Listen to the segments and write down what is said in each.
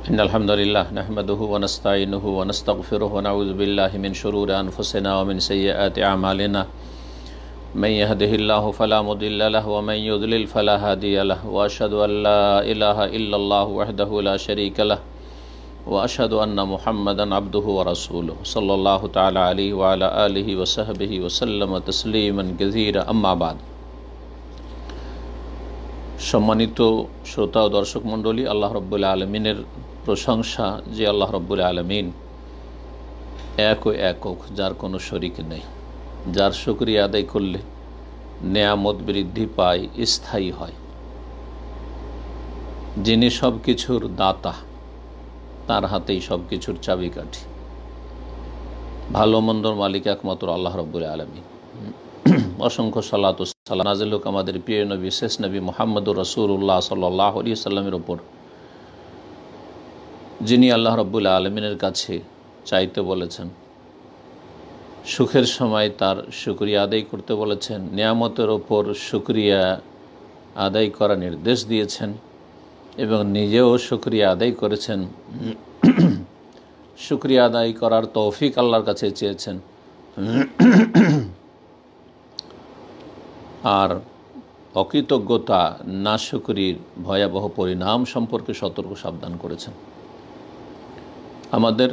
إن الحمد لله نحمده ونستعينه ونستغفره ونعوذ بالله من شرور أنفسنا ومن سيئات أعمالنا من يهده الله فلا مضل له ومن يضلل فلا هادي له وأشهد أن لا إله إلا الله وحده لا شريك له وأشهد أن محمدا عبده ورسوله صلى الله تعالى عليه وعلى آله وصحبه وسلم تسليما كثيرا أما بعد। সম্মানিত শ্রোতা ও দর্শক মণ্ডলী, আল্লাহ রব্বুল আলমিনের প্রশংসা যে আল্লাহ রব্বুল আলমিন এক ও একক, যার কোনো শরিক নেই, যার শুকরিয়া আদায় করলে নেয়ামত বৃদ্ধি পায়, স্থায়ী হয়, যিনি সব কিছুর দাতা, তার হাতেই সব কিছুর চাবিকাঠি। ভালো মন্দর মালিক একমাত্র আল্লাহ রব্বুল আলমিন। অসংখ্য সালাত ও সালাম নাযিল হোক আমাদের প্রিয় নবী, শেষ নবী মুহাম্মদুর রাসূলুল্লাহ সাল্লাল্লাহু আলাইহি সাল্লামের ওপর, যিনি আল্লাহ রব্বুল আলমিনের কাছে চাইতে বলেছেন, সুখের সময় তার শুকরিয়া আদায় করতে বলেছেন, নিয়ামতের ওপর শুকরিয়া আদায় করার নির্দেশ দিয়েছেন এবং নিজেও শুকরিয়া আদায় করেছেন। শুকরিয়া আদায় করার তৌফিক আল্লাহর কাছে চেয়েছেন আর অকৃতজ্ঞতা, নাশুকরির ভয়াবহ পরিণাম সম্পর্কে সতর্ক সাবধান করেছেন। আমাদের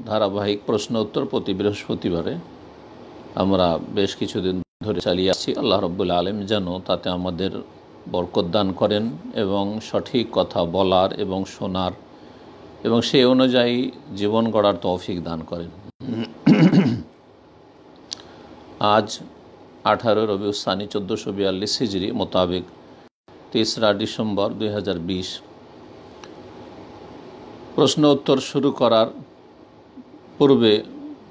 ধারাবাহিক প্রশ্ন উত্তর প্রতি বৃহস্পতিবারে আমরা বেশ কিছুদিন ধরে চালিয়ে আসছি। আল্লাহ রব্বুল আলম যেন তাতে আমাদের বরকত দান করেন এবং সঠিক কথা বলার এবং শোনার এবং সেই অনুযায়ী জীবন গড়ার তৌফিক দান করেন। আজ 18 রবিউল সানি 1442 হিজরি মোতাবেক 3 ডিসেম্বর 2020। প্রশ্ন উত্তর শুরু করার পূর্বে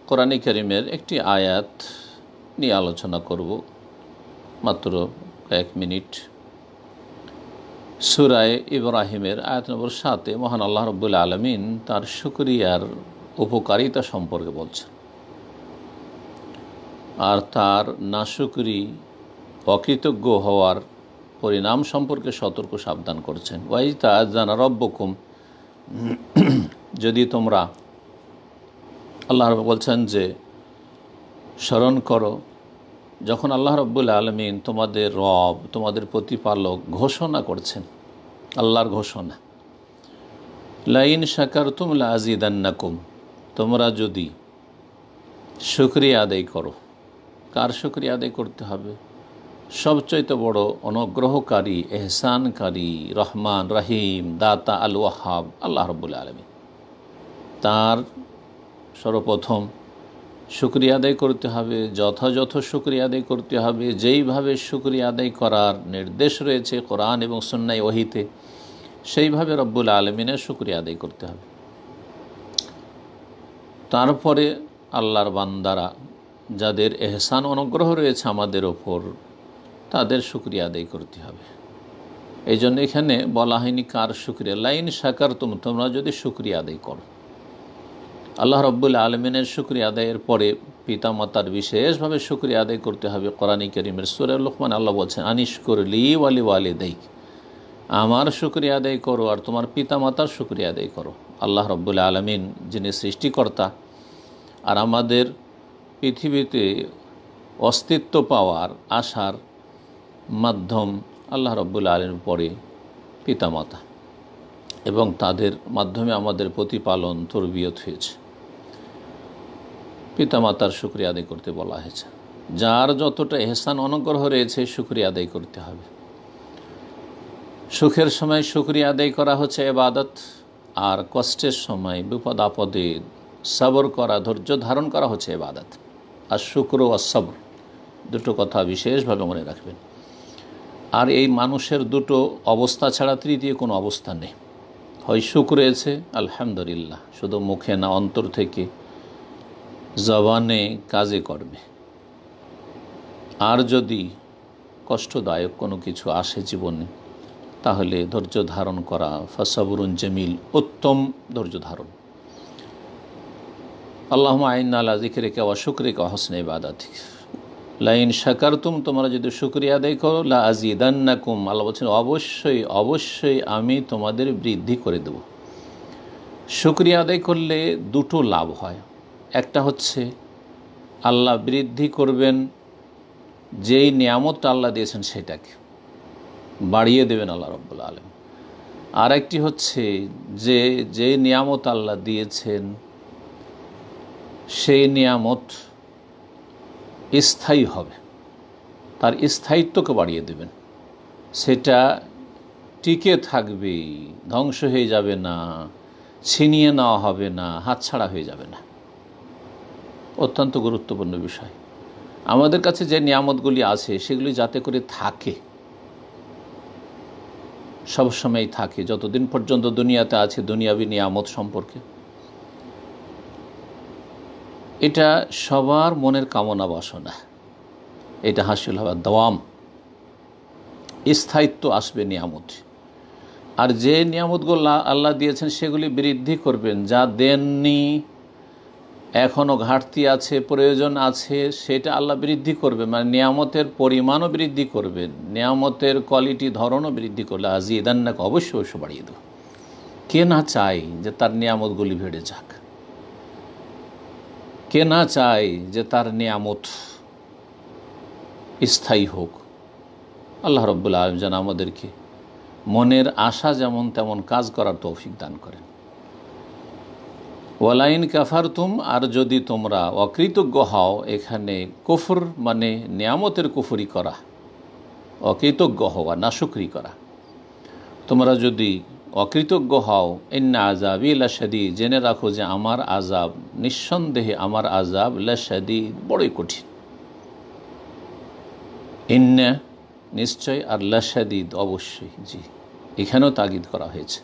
কোরআনে কারীমের একটি আয়াত নিয়ে আলোচনা করব, মাত্র কয়েক মিনিট। সূরা ইব্রাহিমের আয়াত নম্বর 7-এ মহান আল্লাহ রব্বুল আলমিন তার শুকরিয়ার উপকারিতা সম্পর্কে বলছেন আর তার নাশুকরি, অকৃতজ্ঞ হওয়ার পরিণাম সম্পর্কে সতর্ক সাবধান করছেন। ওয়াইজ তাআযানা রাব্বুকুম, যদি তোমরা, আল্লাহ বলছেন যে স্মরণ করো যখন আল্লাহ রব্বুল আলমিন তোমাদের রব, তোমাদের প্রতিপালক ঘোষণা করছেন, আল্লাহর ঘোষণা, লাইন শাকারতুম লাযিদান্নাকুম, তোমরা যদি শুকরিয়া আদায় করো। কার শুকরিয়া আদায় করতে হবে? সবচাইতে বড় অনুগ্রহকারী, এহসানকারী, রহমান, রহিম, দাতা, আল ওয়াহাব আল্লাহ রব্বুল আলমিন। তার সর্বপ্রথম শুকরিয়া আদায় করতে হবে, যথাযথ শুকরিয়া আদায় করতে হবে, যেইভাবে শুকরিয়া আদায় করার নির্দেশ রয়েছে কোরআন এবং সুন্নাহ ওহীতে, সেইভাবে রব্বুল আলমিনের শুকরিয়া আদায় করতে হবে। তারপরে আল্লাহর বান্দারা, যাদের এহসান অনুগ্রহ রয়েছে আমাদের ওপর, তাদের শুকরিয়া আদায় করতে হবে। এই জন্য এখানে বলা হয়নি কার শুকরিয়া, লাইন শাকারতুম, তোমরা যদি শুকরিয়া আদায় করো। আল্লাহ রব্বুল আলমিনের শুকরিয়া আদায়ের পরে পিতামাতার বিশেষভাবে শুকরিয়া আদায় করতে হবে। কোরআনে কারীমের সূরা লুকমান আল্লাহ বলছেন, আনিশকুর লি ওয়ালি ওয়ালিদাইক, আমার শুকরিয়া আদায় করো আর তোমার পিতামাতার শুকরিয়া আদায় করো। আল্লাহ রব্বুল আলমিন যিনি সৃষ্টিকর্তা আর আমাদের পৃথিবীতে অস্তিত্ব পাওয়ার, আসার মাধ্যম আল্লাহ রব্বুল আলমিনের পরে পিতামাতা, এবং তাদের মাধ্যমে আমাদের প্রতিপালন, তরবিয়ত হয়েছে। পিতামাতার শুকরিয়া আদায় করতে বলা হয়েছে। যার যতটা এহসান অনুগ্রহ রয়েছে শুকরিয়া আদায় করতে হবে। সুখের সময় শুকরিয়া আদায় করা হচ্ছে ইবাদত, আর কষ্টের সময়, বিপদ আপদে সবর করা, ধৈর্য ধারণ করা হচ্ছে ইবাদত। আর শুকর ও সবর দুটো কথা বিশেষভাবে মনে রাখবেন। আর এই মানুষের দুটো অবস্থা ছাড়া তৃতীয় কোনো অবস্থা নেই। হয় সুখ রয়েছে আলহামদুলিল্লাহ, শুধু মুখে না, অন্তর থেকে, জবানে, কাজে কর্মে। আর যদি কষ্টদায়ক কোনো কিছু আসে জীবনে, তাহলে ধৈর্য ধারণ করা, ফাসাবরুন জামিল, উত্তম ধৈর্য ধারণ। আল্লাহুম্মা আইন্না আলা যিকরিকা ওয়া শুকরিকা ওয়া হুসনি ইবাদাতিক, লাইন শাকারতুম, তোমরা যদি শুকরিয়া আদায় করো, লা আজিদান্নাকুম, আল্লাহ বলছেন অবশ্যই অবশ্যই আমি তোমাদের বৃদ্ধি করে দেব। শুকরিয়া আদায় করলে দুটো লাভ হয়। একটা হচ্ছে আল্লাহ বৃদ্ধি করবেন যেই নিয়ামতটা আল্লাহ দিয়েছেন সেটাকে বাড়িয়ে দেবেন আল্লাহ রাব্বুল আলামিন। আর একটি হচ্ছে যে নিয়ামত আল্লাহ দিয়েছেন সেই নিয়ামত স্থায়ী হবে, তার স্থায়িত্বকে বাড়িয়ে দেবেন, সেটা টিকে থাকবে, ধ্বংস হয়ে যাবে না, ছিনিয়ে নেওয়া হবে না, হাতছাড়া হয়ে যাবে না। অত্যন্ত গুরুত্বপূর্ণ বিষয়। আমাদের কাছে যে নিয়ামতগুলি আছে সেগুলি যাতে করে থাকে, সবসময় থাকে, যতদিন পর্যন্ত দুনিয়াতে আছে দুনিয়াবি নিয়ামত সম্পর্কে, এটা সবার মনের কামনা বাসনা, এটা হাসিল হওয়ার দাওয়াম, স্থায়িত্ব আসবে নিয়ামত। আর যে নিয়ামতগুলো আল্লাহ দিয়েছেন সেগুলি বৃদ্ধি করবেন, যা দেননি এখনও ঘাটতি আছে, প্রয়োজন আছে, সেটা আল্লাহ বৃদ্ধি করবে, মানে নিয়ামতের পরিমাণও বৃদ্ধি করবেন, নিয়ামতের কোয়ালিটি ধরনও বৃদ্ধি করলে আজিদান্নাকে অবশ্যই অবশ্য বাড়িয়ে দেব। কে না চাই যে তার নিয়ামতগুলি বেড়ে যাক? কে না চাই যে তার নিয়ামত স্থায়ী হোক? আল্লাহ রাব্বুল আলামিন যেন আমাদেরকে মনের আশা যেমন তেমন কাজ করার তৌফিক দান করেন। ওয়ালাইন কাফারতুম, আর যদি তোমরা অকৃতজ্ঞ হও, এখানে কুফর মানে নিয়ামতের কুফরি করা, অকৃতজ্ঞ হওয়া, নাশুকরি করা। তোমরা যদি অকৃতজ্ঞ হও, ইন্না আযাবি লাশাদীদ, জেনে রাখো যে আমার আযাব, নিঃসন্দেহে আমার আযাব, লাশাদীদ, বড়ই কঠিন। ইন্না নিশ্চয়, আর লাশাদীদ অবশ্যই, জি, এখানেও তাগিদ করা হয়েছে।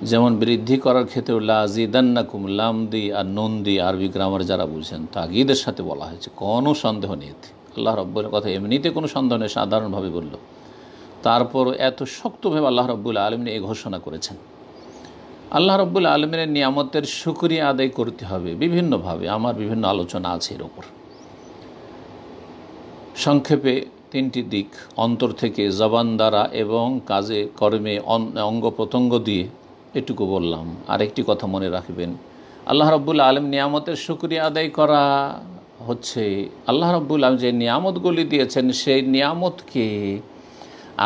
যেমন বৃদ্ধি করার ক্ষেত্রে লাযিদান্নাকুম, লাম দি আর নুন দি, আরবি গ্রামার যারা বুঝেন, তাগিদের সাথে বলা হয়েছে, কোনো সন্দেহ নেই। আল্লাহ রাব্বুল কথা এমনিতে কোনো সন্দেহ নেই, সাধারণভাবে বলল, তারপর এত শক্তভাবে আল্লাহ রাব্বুল আলামিন এই ঘোষণা করেছেন। আল্লাহ রাব্বুল আলামিনের নিয়ামতের শুকরিয়া আদায় করতে হবে বিভিন্নভাবে, আমার বিভিন্ন আলোচনা আছে এর ওপর। সংক্ষেপে তিনটি দিক, অন্তর থেকে, জবান দ্বারা এবং কাজে কর্মে, অঙ্গ প্রত্যঙ্গ দিয়ে, এটুকু বললাম। আরেকটি কথা মনে রাখবেন, আল্লাহ রাব্বুল আলামিন নিয়ামতের শুকরিয়া আদায় করা হচ্ছে আল্লাহ রাব্বুল আলামিন যে নিয়ামতগুলি দিয়েছেন সেই নিয়ামতকে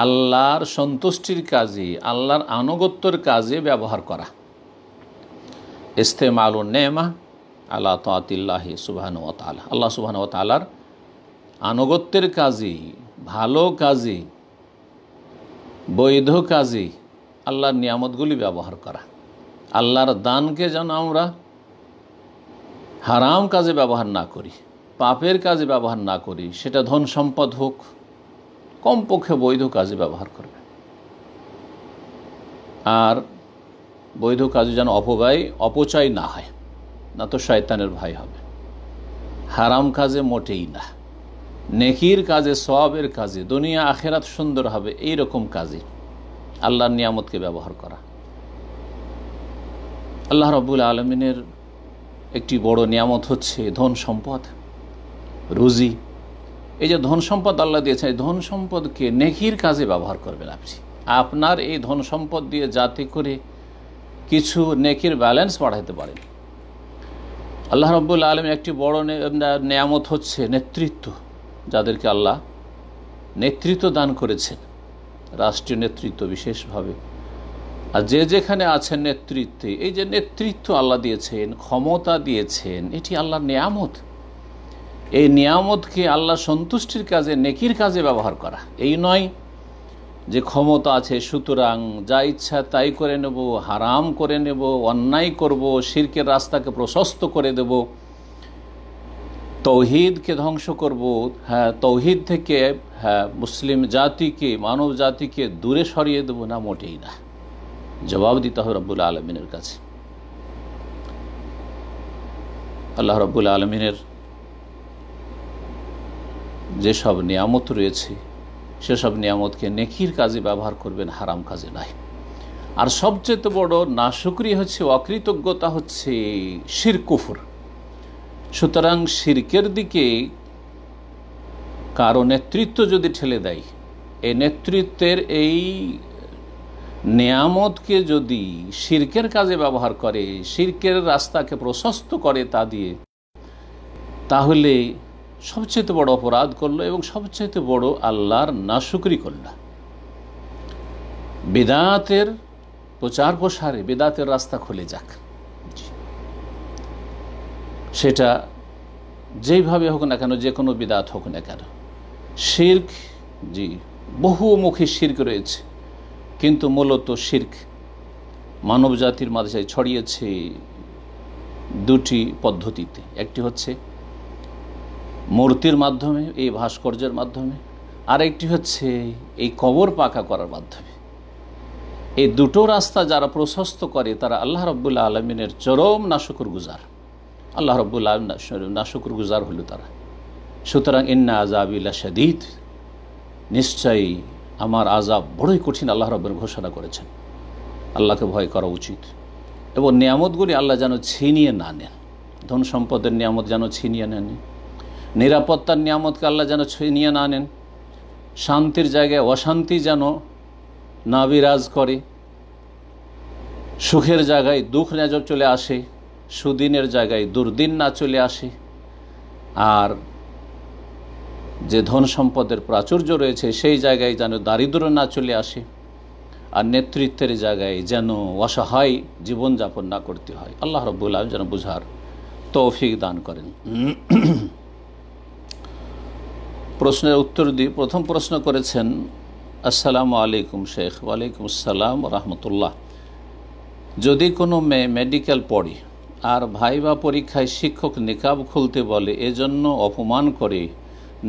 আল্লাহর সন্তুষ্টির কাজে, আল্লাহর আনুগত্যের কাজে ব্যবহার করা। ইস্তেমালুন নেমা আলা তাআতিল্লাহি সুবহানাহু ওয়া তাআলা, আল্লাহ সুবহানাহু ওয়া তাআলার আনুগত্যের কাজে, ভালো কাজে, বৈধ কাজে আল্লাহর নিয়ামতগুলি ব্যবহার করা। আল্লাহর দানকে যেন আমরা হারাম কাজে ব্যবহার না করি, পাপের কাজে ব্যবহার না করি, সেটা ধন সম্পদ হোক, কমপক্ষে বৈধ কাজে ব্যবহার করবে। আর বৈধ কাজে যেন অপচয় না হয়, না তো শয়তানের ভয় হবে। হারাম কাজে মোটেই না, নেকির কাজে, সওয়াবের কাজে, দুনিয়া আখেরাত সুন্দর হবে, এই রকম কাজে আল্লাহর নিয়ামতকে ব্যবহার করা। আল্লাহ রাব্বুল আলামিনের একটি বড় নিয়ামত হচ্ছে ধন সম্পদ, রুজি। এই যে ধন সম্পদ আল্লাহ দিয়েছেন, এই ধন সম্পদকে নেকির কাজে ব্যবহার করবেন আপনি। আপনার এই ধন সম্পদ দিয়ে যাতে করে কিছু নেকির ব্যালেন্স বাড়াইতে পারেন। আল্লাহ রাব্বুল আলামিন একটি বড় নিয়ামত হচ্ছে নেতৃত্ব, যাদেরকে আল্লাহ নেতৃত্ব দান করেছেন, রাষ্ট্রীয় নেতৃত্ব বিশেষভাবে। আর যে যেখানে আছেন নেতৃত্বে, এই যে নেতৃত্ব আল্লাহ দিয়েছেন, ক্ষমতা দিয়েছেন, এটি আল্লাহর নিয়ামত। এই নিয়ামতকে আল্লাহ সন্তুষ্টির কাজে, নেকির কাজে ব্যবহার করা। এই নয় যে ক্ষমতা আছে সুতরাং যা ইচ্ছা তাই করে নেব, হারাম করে নেব, অন্যায় করব, শিরকের রাস্তাকে প্রশস্ত করে দেব, তৌহিদকে ধ্বংস করব, হ্যাঁ, তৌহিদ থেকে মুসলিম জাতিকে, মানব জাতিকে দূরে সরিয়ে দেব, না, মোটেই না। জবাব দিতে হবে রব্বুল আলমিনের কাছে। আল্লাহ রব্বুল আলমিনের যেসব নিয়ামত রয়েছে সেসব নিয়ামতকে নেকির কাজে ব্যবহার করবেন, হারাম কাজে নয়। আর সবচেয়ে বড় নাশুকরি হচ্ছে, অকৃতজ্ঞতা হচ্ছে শিরক, কুফর। সুতরাং শিরকের দিকে কারো নেতৃত্ব যদি ঠেলে দেয়, এই নেতৃত্বের এই নেয়ামতকে যদি শিরকের কাজে ব্যবহার করে, শিরকের রাস্তাকে প্রশস্ত করে তা দিয়ে, তাহলে সবচেয়ে বড় অপরাধ করলো এবং সবচেয়ে বড় আল্লাহর নাশুকরি করল। বিদআতের প্রচার প্রসারে বিদআতের রাস্তা খুলে যাক, সেটা যেইভাবে হোক না কেন, যে কোনো বিদআত হোক না কেন। শিরক, জি, বহুমুখী শিরক রয়েছে, কিন্তু মূলত শিরক মানব জাতির মাঝে ছড়িয়েছে দুটি পদ্ধতিতে। একটি হচ্ছে মূর্তির মাধ্যমে, এই ভাস্কর্যের মাধ্যমে, আর একটি হচ্ছে এই কবর পাকা করার মাধ্যমে। এই দুটো রাস্তা যারা প্রশস্ত করে তারা আল্লাহ রাব্বুল আলামিনের চরম নাশুকরগুজার। আল্লাহ রাব্বুল আলামিন নাশুকরগুজার হলো তারা। সুতরাং ইন্না আযাবি লাশাদীদ, নিশ্চয়ই আমার আযাব বড়ই কঠিন, আল্লাহ রাব্বুল ঘোষণা করেছেন। আল্লাহকে ভয় করা উচিত। এবং নিয়ামতগুলি আল্লাহ যেন ছিনিয়ে না নেন, ধন সম্পদের নিয়ামত যেন ছিনিয়ে নেন, নিরাপত্তার নিয়ামতকে আল্লাহ যেন ছিনিয়ে না নেন, শান্তির জায়গায় অশান্তি যেন না বিরাজ করে, সুখের জায়গায় দুঃখ না চলে আসে, সুদিনের জায়গায় দুর্দিন না চলে আসে, আর যে ধন সম্পদের প্রাচুর্য রয়েছে সেই জায়গায় যেন দারিদ্র্য না চলে আসে, আর নেতৃত্বের জায়গায় যেন অসহায় জীবনযাপন না করতে হয়। আল্লাহ রাব্বুল আলামিন যেন বুঝার তৌফিক দান করেন। প্রশ্নের উত্তর দিই। প্রথম প্রশ্ন করেছেন, আসসালামু আলাইকুম শেখ। ওয়ালাইকুম আসসালাম রাহমাতুল্লাহ। যদি কোনো মেয়ে মেডিকেল পড়ে আর ভাইবা পরীক্ষায় শিক্ষক নিকাব খুলতে বলে, এজন্য অপমান করে,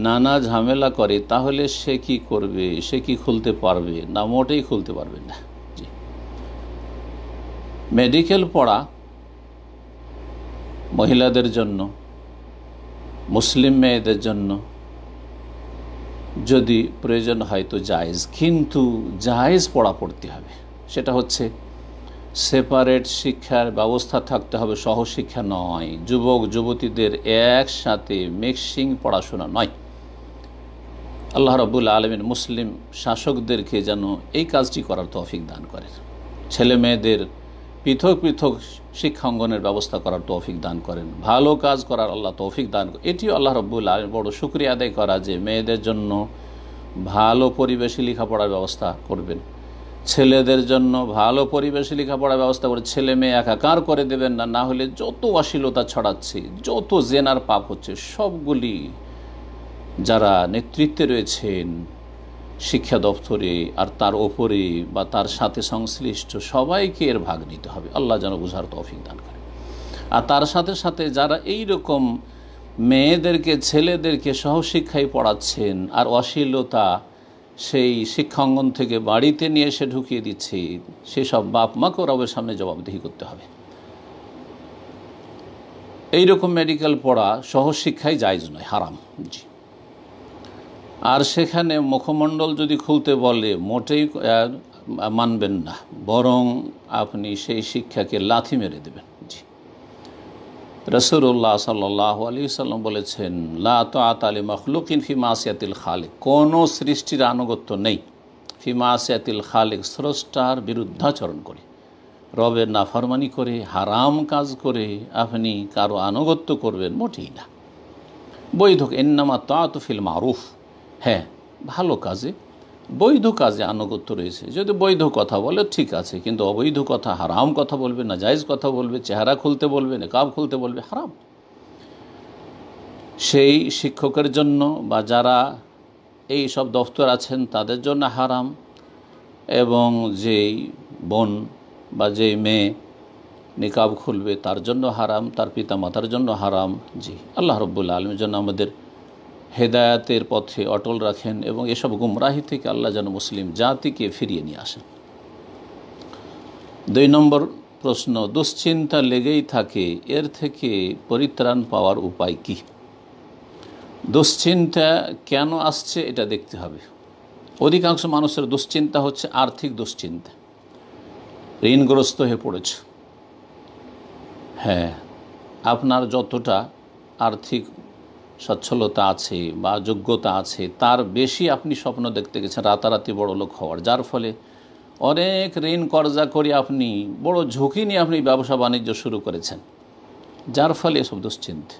নানা ঝামেলা করে, তাহলে সে কি করবে? সে কি খুলতে পারবে? না মোটেই খুলতে পারবে না। জি, মেডিকেল পড়া মহিলাদের জন্য, মুসলিম মেয়েদের জন্য যদি প্রয়োজন হয় তো জায়েজ, কিন্তু জায়েজ পড়া পড়তে হবে। সেটা হচ্ছে সেপারেট শিক্ষার ব্যবস্থা থাকতে হবে, সহশিক্ষা নয়। যুবক যুবতীদের একসাথে মিক্সিং পড়াশোনা নয়। আল্লাহ রাব্বুল আলামিন মুসলিম শাসকদেরকে যেন এই কাজটি করার তৌফিক দান করেন, ছেলে মেয়েদের পৃথক পৃথক শিক্ষাঙ্গনের ব্যবস্থা করার তৌফিক দান করেন, ভালো কাজ করার আল্লাহ তৌফিক দান করেন। এটিও আল্লাহ রাব্বুল আলামিন বড় শুকরিয়া আদায় করা যে মেয়েদের জন্য ভালো পরিবেশে লেখাপড়ার ব্যবস্থা করবেন, ছেলেদের জন্য ভালো পরিবেশে লেখাপড়ার ব্যবস্থা করে ছেলে মেয়ে একাকার করে দেবেন না। না হলে যত অশ্লীলতা ছড়াচ্ছে, যত জেনার পাপ হচ্ছে, সবগুলি যারা নেতৃত্বে রয়েছেন শিক্ষা দপ্তরে আর তার ওপরে বা তার সাথে সংশ্লিষ্ট সবাইকে এর ভাগ নিতে হবে। আল্লাহ যেন বুঝার তৌফিক দান করে। আর তার সাথে সাথে যারা এই রকম মেয়েদেরকে ছেলেদেরকে সহশিক্ষায় পড়াচ্ছেন আর অশ্লীলতা সেই শিক্ষাঙ্গন থেকে বাড়িতে নিয়ে এসে ঢুকিয়ে দিচ্ছে, সেসব বাপ মাকেও রবের সামনে জবাবদিহি করতে হবে। এইরকম মেডিকেল পড়া সহশিক্ষায় জায়েজ নয়, হারাম। জি, আর সেখানে মুখমণ্ডল যদি খুলতে বলে মোটেই মানবেন না, বরং আপনি সেই শিক্ষাকে লাথি মেরে দেবেন। জি, রাসূলুল্লাহ সাল্লাল্লাহু আলাইহি সাল্লাম বলেছেন, লা তাআতা লি মাখলুকিন ফি মাসিয়াতিল খালিক, কোনো সৃষ্টির আনুগত্য নেই ফি মাসিয়াতিল খালিক, স্রষ্টার বিরুদ্ধাচরণ করে, রবের নাফরমানি করে, হারাম কাজ করে আপনি কারো আনুগত্য করবেন, মোটেই না। বৈধ ইন্নামা তাআতু ফিল মারুফ, হ্যাঁ ভালো কাজে, বৈধ কাজে আনুগত্য রয়েছে। যদি বৈধ কথা বলে ঠিক আছে, কিন্তু অবৈধ কথা, হারাম কথা বলবে, নাজায়েজ কথা বলবে, চেহারা খুলতে বলবে, নিকাব খুলতে বলবে, হারাম। সেই শিক্ষকের জন্য বা যারা এই সব দফতর আছেন তাদের জন্য হারাম, এবং যেই বোন বা যেই মেয়ে নিকাব খুলবে তার জন্য হারাম, তার পিতা মাতার জন্য হারাম। জি, আল্লাহ রাব্বুল আলামিন যেন আমাদের হেদায়াতের পথে অটল রাখেন এবং এসব গুমরাহি থেকে আল্লাহ যেন মুসলিম জাতিকে ফিরিয়ে নিয়ে আসেন। 2 নম্বর প্রশ্ন, দুশ্চিন্তা লেগেই থাকে, এর থেকে পরিত্রাণ পাওয়ার উপায় কি? দুশ্চিন্তা কেন আসছে এটা দেখতে হবে। অধিকাংশ মানুষের দুশ্চিন্তা হচ্ছে আর্থিক দুশ্চিন্তা, ঋণগ্রস্ত হয়ে পড়েছে। হ্যাঁ, আপনার যতটা আর্থিক সচ্ছলতা আছে বা যোগ্যতা আছে তার বেশি আপনি স্বপ্ন দেখতে গেছেন রাতারাতি বড় লোক হওয়ার, যার ফলে অনেক ঋণ কর্জা করে আপনি বড় ঝুঁকি নিয়ে আপনি ব্যবসা বাণিজ্য শুরু করেছেন, যার ফলে এসব দুশ্চিন্তা।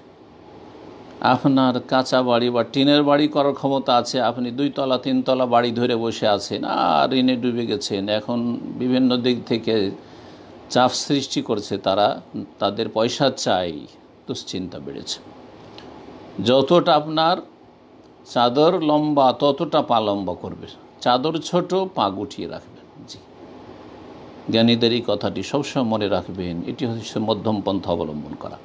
আপনার কাঁচা বাড়ি বা টিনের বাড়ি করার ক্ষমতা আছে, আপনি 2 তলা 3 তলা বাড়ি ধরে বসে আছেন আর ঋণে ডুবে গেছেন। এখন বিভিন্ন দিক থেকে চাপ সৃষ্টি করছে, তাদের পয়সা চাই, দুশ্চিন্তা বেড়েছে। যতটা আপনার চাদর লম্বা ততটা পা লম্বা করবে, চাদর ছোট পা গুটিয়ে রাখবেন। জি, জ্ঞানীদের এই কথাটি সবসময় মনে রাখবেন। এটি হচ্ছে মধ্যম পন্থা অবলম্বন করা।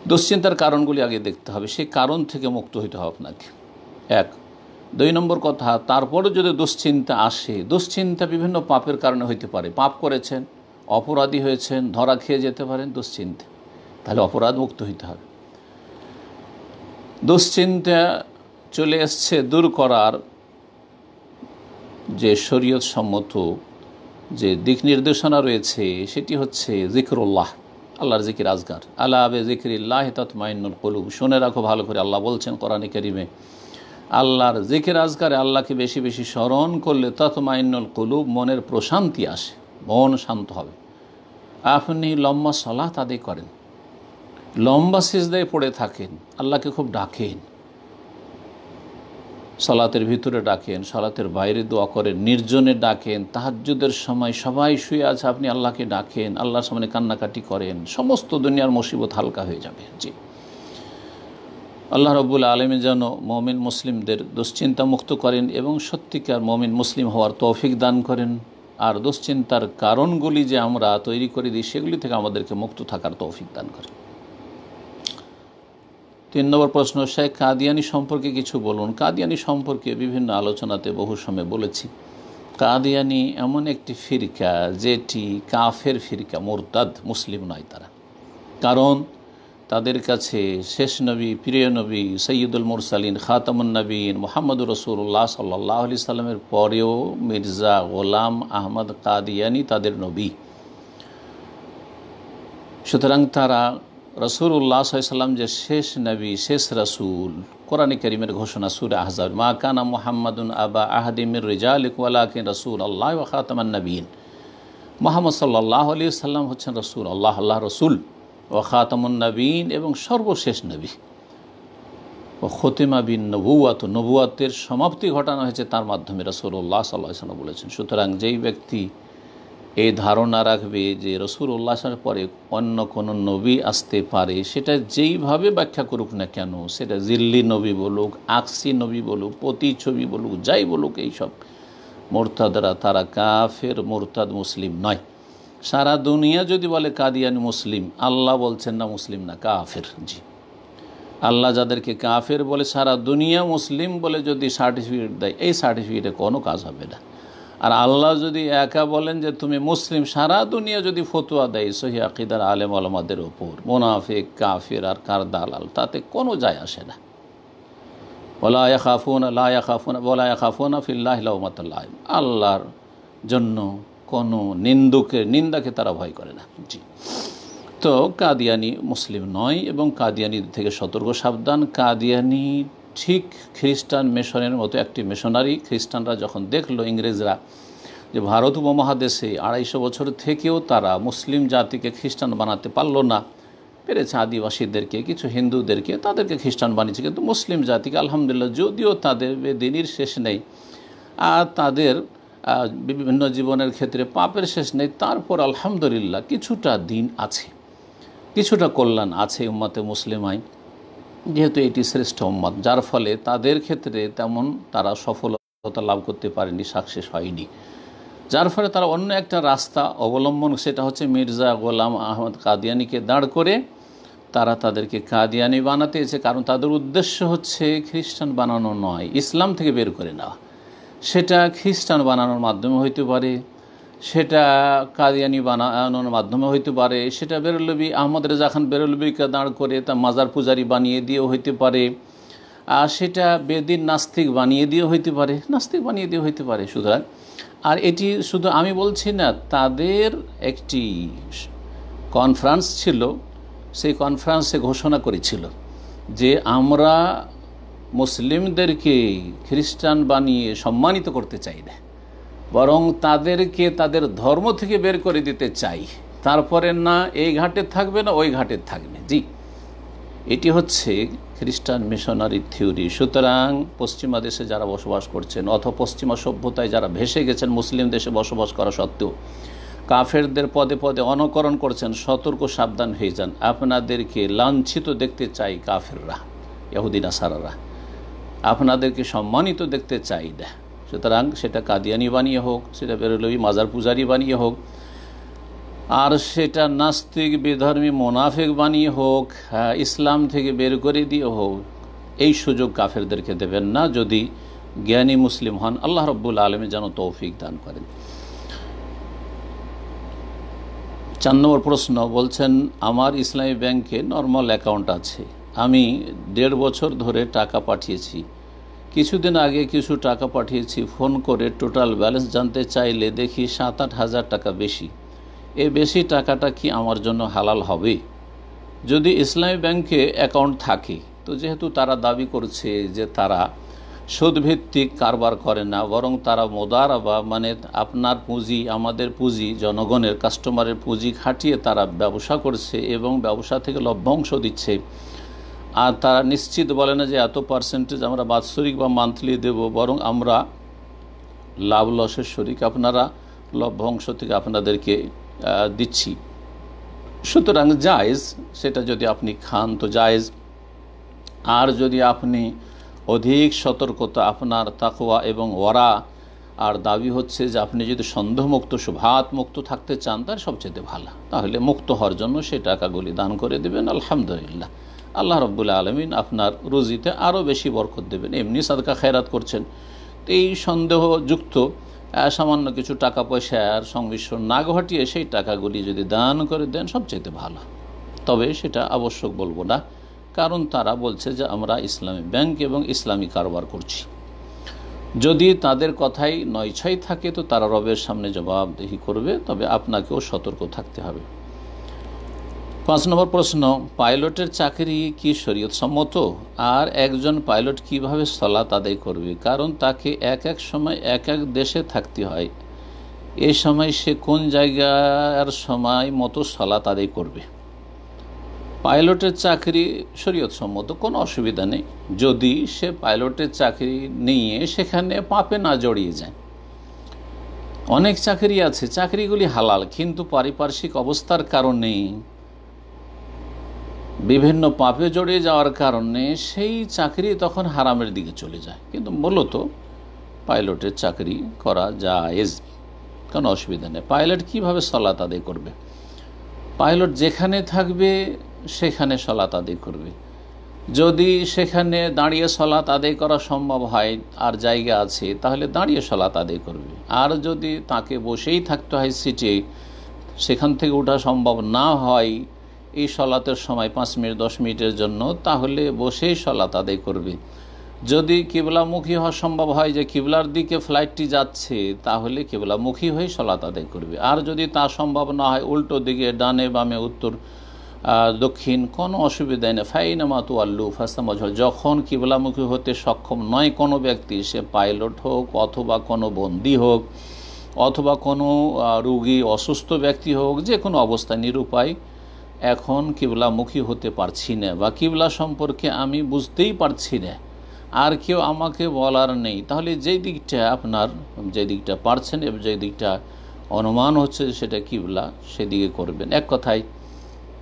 দুশ্চিন্তার কারণগুলি আগে দেখতে হবে, সেই কারণ থেকে মুক্ত হইতে হবে আপনাকে। 1। 2 নম্বর কথা, তারপরে যদি দুশ্চিন্তা আসে, দুশ্চিন্তা বিভিন্ন পাপের কারণে হইতে পারে। পাপ করেছেন, অপরাধী হয়েছেন, ধরা খেয়ে যেতে পারেন, দুশ্চিন্তা, তাহলে অপরাধ মুক্ত হইতে হবে। দুশ্চিন্তা চলে এসছে দূর করার যে শরীয়ত সম্মত যে দিক নির্দেশনা রয়েছে, সেটি হচ্ছে জিকরুল্লাহ, আল্লাহর জিকির আজগার। আলা বে জিকিরিল্লাহ তাতমাইন্নুল কুলুব। শুনে রাখো ভালো করে, আল্লাহ বলছেন কোরআনে কারিমে, আল্লাহর জিকির আজগারে, আল্লাহকে বেশি বেশি স্মরণ করলে তাতমাইন্নুল কুলুব, মনের প্রশান্তি আসে, মন শান্ত হবে। আপনি লম্বা সালাত আদায় করেন, লম্বা সিজদায় পড়ে থাকেন, আল্লাহকে খুব ডাকেন, সালাতের ভিতরে ডাকেন, সালাতের বাইরে দোয়া করেন, নির্জনে ডাকেন, তাহাজ্জুদের সময় সবাই শুয়ে আছে, আপনি আল্লাহকে ডাকেন, আল্লাহর সামনে কান্নাকাটি করেন, সমস্ত দুনিয়ার মুসিবত হালকা হয়ে যাবে। জি, আল্লাহ রাব্বুল আলামিন যেন মুমিন মুসলিমদের দুশ্চিন্তা মুক্ত করেন এবং সত্যিকার মুমিন মুসলিম হওয়ার তৌফিক দান করেন। আর দুশ্চিন্তার কারণগুলি যে আমরা তৈরি করে দিই, সেগুলি থেকে আমাদেরকে মুক্ত থাকার তৌফিক দান করেন। 3 নম্বর প্রশ্ন, শেখ কাদিয়ানী সম্পর্কে কিছু বলুন। কাদিয়ানী সম্পর্কে বিভিন্ন আলোচনাতে বহু সময় বলেছি। কাদিয়ানী এমন একটি ফিরকা যেটি কাফের ফিরকা, মুরতাদ, মুসলিম নয় তারা। কারণ তাদের কাছে শেষ নবী, প্রিয় নবী, সৈয়দুল মুরসালিন, খাতামুন নবীন মুহাম্মদুর রাসূলুল্লাহ সাল্লাল্লাহু আলাইহি সাল্লামের পরেও মির্জা গোলাম আহমদ কাদিয়ানী তাদের নবী। সুতরাং তারা রাসূলুল্লাহ সাল্লাল্লাহু আলাইহি সাল্লাম যে শেষ নবী, শেষ রাসূল, কোরআনে কারীমের ঘোষণা সূরা আহজাব, মা কানা মুহাম্মাদুন আবা আহাদিম মির রিজালিকুম ওয়ালাকিন রাসূলুল্লাহ ওয়া খাতামান নবিয়্যিন। মুহাম্মদ সাল্লাল্লাহু আলাইহি সাল্লাম হচ্ছেন রাসূল, আল্লাহর রাসূল, ওয়া খাতামুন নবিয়্যিন, এবং সর্বশেষ নবী। ও খতিমা বিন নবুওয়াত, নবুয়াতের সমাপ্তি ঘটানো হয়েছে তার মাধ্যমে, রাসূলুল্লাহ সাল্লাল্লাহু আলাইহি সাল্লাম বলেছেন। সুতরাং যেই ব্যক্তি এই ধারণা রাখবে যে রাসূলুল্লাহর পরে অন্য কোনো নবী আসতে পারে, সেটা যেইভাবে ব্যাখ্যা করুক না কেন, সেটা জিল্লি নবী বলুক, আকসি নবী বলুক, প্রতিচ্ছবি বলুক, যাই বলুক, এইসব মুরতাদরা তারা কাফের, মুরতাদ, মুসলিম নয়। সারা দুনিয়া যদি বলে কাদিয়ানি মুসলিম, আল্লাহ বলছেন না মুসলিম না, কাফের। জি, আল্লাহ যাদেরকে কাফের বলে, সারা দুনিয়া মুসলিম বলে যদি সার্টিফিকেট দেয়, এই সার্টিফিকেটে কোনো কাজ হবে না। আর আল্লাহ যদি একা বলেন যে তুমি মুসলিম, সারা দুনিয়া যদি ফতোয়া দেয় সহিহ আকীদার আলেম ওলামাদের ওপর, মুনাফিক, কাফির আর কার দালাল, তাতে কোনো যায় আসে না। ওয়ালা ইয়াখাফুনা ফিল্লাহি লাওমাতা লাইম, আল্লাহর জন্য কোনো নিন্দাকে তারা ভয় করে না। জি, তো কাদিয়ানি মুসলিম নয় এবং কাদিয়ানি থেকে সতর্ক সাবধান। কাদিয়ানি ঠিক খ্রিস্টান মিশনের মতো একটি মিশনারি। খ্রিস্টানরা যখন দেখলো, ইংরেজরা, যে ভারত উপমহাদেশে 250 বছর থেকেও তারা মুসলিম জাতিকে খ্রিস্টান বানাতে পারলো না, পেরেছে আদিবাসীদেরকে, কিছু হিন্দুদেরকে, তাদেরকে খ্রিস্টান বানিয়েছে, কিন্তু মুসলিম জাতিকে আলহামদুলিল্লাহ, যদিও তাদের বেদিনীর শেষ নেই আর তাদের বিভিন্ন জীবনের ক্ষেত্রে পাপের শেষ নেই, তারপর আলহামদুলিল্লাহ কিছুটা দিন আছে, কিছুটা কল্যাণ আছে উম্মতে মুসলিমায়, যেহেতু এটি শ্রেষ্ঠ উম্মত, যার ফলে তাদের ক্ষেত্রে তেমন তারা সফলতা লাভ করতে পারেনি, সাকসেস হয়নি, যার ফলে তারা অন্য একটা রাস্তা অবলম্বন, সেটা হচ্ছে মির্জা গোলাম আহমদ কাদিয়ানিকে দাঁড় করে তারা তাদেরকে কাদিয়ানি বানাতে চেয়েছে। কারণ তাদের উদ্দেশ্য হচ্ছে খ্রিস্টান বানানো নয়, ইসলাম থেকে বের করে নেওয়া। সেটা খ্রিস্টান বানানোর মাধ্যমে হইতে পারে, সেটা কাদিয়ানি বানানোর মাধ্যমে হইতে পারে, সেটা বেরলভী আহমদ রেজা খান বেরলভীকে দাঁড় করে তা মাজার পূজারি বানিয়ে দিয়েও হইতে পারে, আর সেটা বেদিন নাস্তিক বানিয়ে দিয়েও হইতে পারে, সুতরাং আর এটি শুধু আমি বলছি না, তাদের একটি কনফারেন্স ছিল, সেই কনফারেন্সে ঘোষণা করেছিল যে আমরা মুসলিমদেরকে খ্রিস্টান বানিয়ে সম্মানিত করতে চাই না, বরং তাদেরকে তাদের ধর্ম থেকে বের করে দিতে চাই, তারপরে না এই ঘাটে থাকবে না ওই ঘাটে থাকবে। জি, এটি হচ্ছে খ্রিস্টান মিশনারি থিওরি। সুতরাং পশ্চিমা দেশে যারা বসবাস করছেন অথবা পশ্চিমা সভ্যতায় যারা ভেসে গেছেন মুসলিম দেশে বসবাস করা সত্ত্বেও কাফেরদের পদে পদে অনুকরণ করছেন, সতর্ক সাবধান হয়ে যান। আপনাদেরকে লাঞ্ছিত দেখতে চাই কাফেররা, ইহুদি নাসারারা, আপনাদেরকে সম্মানিত দেখতে চাই না। সুতরাং সেটা কাদিয়ানি বানিয়ে হোক, সেটা বেরলভী মাজার পূজারি বানিয়ে হোক, আর সেটা নাস্তিক বেধর্মী মোনাফেক বানিয়ে হোক, ইসলাম থেকে বের করে দিয়ে হোক, এই সুযোগ কাফেরদেরকে দেবেন না যদি জ্ঞানী মুসলিম হন। আল্লাহ রব্বুল আলামিন যেন তৌফিক দান করেন। 4 নম্বর প্রশ্ন বলছেন, আমার ইসলামী ব্যাংকে নর্মাল অ্যাকাউন্ট আছে, আমি 1.5 বছর ধরে টাকা পাঠিয়েছি। কিছুদিন আগে কিছু টাকা পাঠিয়েছি, ফোন করে টোটাল ব্যালেন্স জানতে চাইলে দেখি 7-8 হাজার টাকা বেশি। এই বেশি টাকাটা কি আমার জন্য হালাল হবে? যদি ইসলামী ব্যাংকে অ্যাকাউন্ট থাকে, তো যেহেতু তারা দাবি করছে যে তারা সুদভিত্তিক কারবার করে না, বরং তারা মোদারাবা মানে আপনার পুঁজি আমাদের পুঁজি জনগণের কাস্টমারের পুঁজি খাটিয়ে তারা ব্যবসা করছে এবং ব্যবসা থেকে লভ্যাংশ দিচ্ছে, আর তারা নিশ্চিত বলে না যে এত পার্সেন্টেজ আমরা বাৎসরিক বা মান্থলি দেব, বরং আমরা লাভ লসের শরিক, আপনারা লভ্যাংশ থেকে আপনাদেরকে দিচ্ছি। সুতরাং জায়েজ, সেটা যদি আপনি খান তো জায়েজ। আর যদি আপনি অধিক সতর্কতা, আপনার তাকওয়া এবং ওয়ারা, আর দাবি হচ্ছে যে আপনি যদি সন্দেহমুক্ত শুবহাত মুক্ত থাকতে চান, তার সবচেয়ে ভালো, তাহলে মুক্ত হওয়ার জন্য সেই টাকাগুলি দান করে দেবেন। আলহামদুলিল্লাহ, আল্লাহ রাব্বুল আলামিন আপনার রুজিতে আরও বেশি বরকত দেবেন। এমনি সাদকা খেরাত করছেন, তো এই সন্দেহযুক্ত সামান্য কিছু টাকা পয়সার সংমিশ্রণ না ঘটিয়ে সেই টাকাগুলি যদি দান করে দেন সবচেয়ে ভালো। তবে সেটা আবশ্যক বলবো না, কারণ তারা বলছে যে আমরা ইসলামী ব্যাংক এবং ইসলামী কারবার করছি। যদি তাদের কথাই নয়ছয় থাকে তো তারা রবের সামনে জবাবদিহি করবে, তবে আপনাকেও সতর্ক থাকতে হবে। 5 নম্বর প্রশ্ন, পাইলটের চাকরি কি শরীয়ত সম্মত? আর একজন পাইলট কিভাবে সালাত আদায় করবে? কারণ তাকে এক এক সময় এক এক দেশে থাকতে হয়, এই সময় সে কোন জায়গার সময় মতো সালাত আদায় করবে? পাইলটের চাকরি শরীয়ত সম্মত, কোনো অসুবিধা নেই, যদি সে পাইলটের চাকরি নিয়ে সেখানে পাপে না জড়িয়ে যায়। অনেক চাকরি আছে, চাকরিগুলি হালাল, কিন্তু পারিপার্শ্বিক অবস্থার কারণে বিভিন্ন পাপে জড়িয়ে যাওয়ার কারণে সেই চাকরি তখন হারামের দিকে চলে যায়। কিন্তু মূলত পাইলটের চাকরি করা জায়েজ, কোনো অসুবিধা নেই। পাইলট কিভাবে সালাত আদায় করবে? পাইলট যেখানে থাকবে সেখানে সালাত আদায় করবে। যদি সেখানে দাঁড়িয়ে সালাত আদায় করা সম্ভব হয় আর জায়গা আছে, তাহলে দাঁড়িয়ে সালাত আদায় করবে। আর যদি তাকে বসেই থাকতে হয় সিটে, সেখান থেকে ওঠা সম্ভব না হয় এই সালাতের সময় 5 মিনিট 10 মিনিটের জন্য, তাহলে বসেই সালাত আদায় করবে। যদি কিবলামুখী হওয়া সম্ভব হয়, যে কিবলার দিকে ফ্লাইটটি যাচ্ছে, তাহলে কিবলামুখী হয়ে সালাত আদায় করবে। আর যদি তা সম্ভব না হয়, উল্টো দিকে ডানে বামে উত্তর দক্ষিণ, কোনো অসুবিধা নেই। ফাইনামা তুওয়াল্লু ফাসাম্মা ওয়াজহুল্লাহ, যখন কিবলামুখী হতে সক্ষম নয় কোনো ব্যক্তি, সে পাইলট হোক অথবা কোনো বন্দী হোক অথবা কোনো রোগী অসুস্থ ব্যক্তি হোক, যে কোনো অবস্থায় নিরুপায় এখন কিবলামুখী হতে পারছি না বা কিবলা সম্পর্কে আমি বুঝতেই পারছি না, আর কেউ আমাকে বলার নেই, তাহলে যেই দিকটা আপনার, যে দিকটা পারছেন এবং যে দিকটা অনুমান হচ্ছে সেটা কিবলা, সেদিকে করবেন। এক কথায়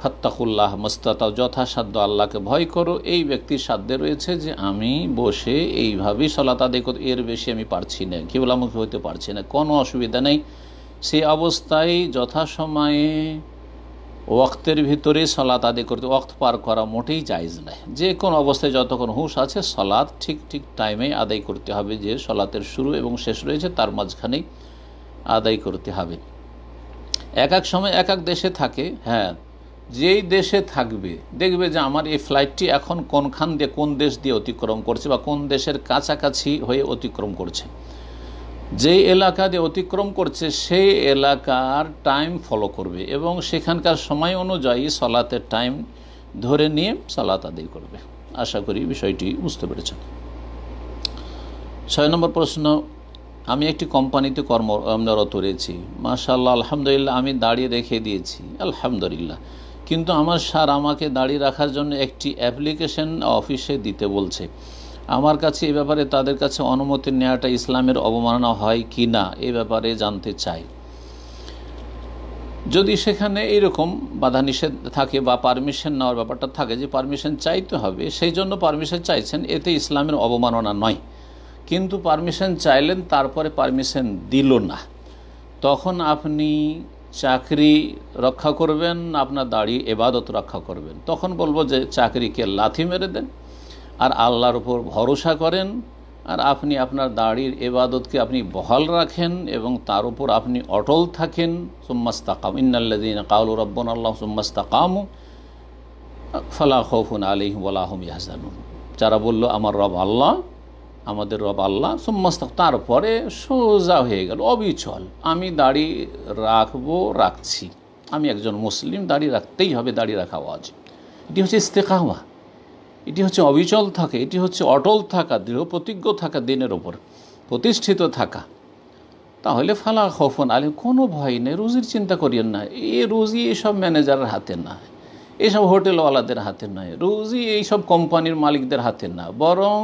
ফাত্তাকুল্লাহ মাস্তাতাউ, যথাসাধ্য আল্লাহকে ভয় করো। এই ব্যক্তির সাধ্যে রয়েছে যে আমি বসে এইভাবেই সালাত আদায় করতে, এর বেশি আমি পারছি না, কিবলামুখী হতে পারছি না, কোনো অসুবিধা নেই। সেই অবস্থায় যথাসময়ে ওয়াক্তের ভিতরে সালাত আদায় করতে, ওয়াক্ত পার করা মোটেই জায়েজ নয়। যে কোনো অবস্থায় যতক্ষণ হুঁশ আছে সালাত ঠিক ঠিক টাইমে আদায় করতে হবে, যে সালাতের শুরু এবং শেষ রয়েছে তার মাঝখানেই আদায় করতে হবে। এক এক সময় এক এক দেশে থাকে, হ্যাঁ, যেই দেশে থাকবে দেখবে যে আমার এই ফ্লাইটটি এখন কোনখান দিয়ে কোন দেশ দিয়ে অতিক্রম করছে বা কোন দেশের কাছাকাছি হয়ে অতিক্রম করছে, যেই এলাকা দিয়ে অতিক্রম করছে সেই এলাকার টাইম ফলো করবে এবং সেখানকার সময় অনুযায়ী সালাতের টাইম ধরে নিয়ে সালাত আদায় করবে। আশা করি বিষয়টি বুঝতে পেরেছেন। 6 নম্বর প্রশ্ন, আমি একটি কোম্পানিতে কর্মরত রয়েছি, মাশাআল্লাহ আলহামদুলিল্লাহ, আমি দাড়ি রেখে দিয়েছি আলহামদুলিল্লাহ, কিন্তু আমার স্যার আমাকে দাড়ি রাখার জন্য একটি অ্যাপ্লিকেশন অফিসে দিতে বলছে। আমার কাছে এ ব্যাপারে তাদের কাছে অনুমতি নেওয়াটা ইসলামের অবমাননা হয় কি না, এ ব্যাপারে জানতে চাই। যদি সেখানে এইরকম বাধা নিষেধ থাকে বা পারমিশন নেওয়ার ব্যাপারটা থাকে যে পারমিশন চাইতে হবে, সেই জন্য পারমিশন চাইছেন, এতে ইসলামের অবমাননা নয়। কিন্তু পারমিশন চাইলেন, তারপরে পারমিশন দিল না, তখন আপনি চাকরি রক্ষা করবেন, আপনার দাড়ি এবাদত রক্ষা করবেন। তখন বলবো যে চাকরিকে লাথি মেরে দেন আর আল্লাহর উপর ভরসা করেন, আর আপনি আপনার দাড়ির এবাদতকে আপনি বহাল রাখেন এবং তার উপর আপনি অটল থাকেন। সুম্মাস্তাকাম ইন্নাল্লাযীনা ক্বালু রাব্বুনাল্লাহু সুম্মাস্তাকামু ফালা খাউফুন আলাইহিম ওয়ালা হুম ইয়াহজানুন। যারা বলল আমার রব আল্লাহ, আমাদের রব আল্লাহ, সুম্মাস্তাকাম, তারপরে সোজা হয়ে গেল, অবিচল, আমি দাড়ি রাখবো, রাখছি, আমি একজন মুসলিম, দাড়ি রাখতেই হবে, দাড়ি রাখা ওয়াজিব। এটি হচ্ছে ইস্তেকামা, এটি হচ্ছে অবিচল থাকা, এটি হচ্ছে অটল থাকা, দৃঢ় প্রতিজ্ঞ থাকা, দিনের ওপর প্রতিষ্ঠিত থাকা। তাহলে ফালা খৌফুন আলাইহিম, কোনো ভয় নেই, রুজির চিন্তা করিয়েন না। এই রুজি এইসব ম্যানেজারের হাতে না, এইসব হোটেলওয়ালাদের হাতে নয়, রুজি এইসব কোম্পানির মালিকদের হাতে না, বরং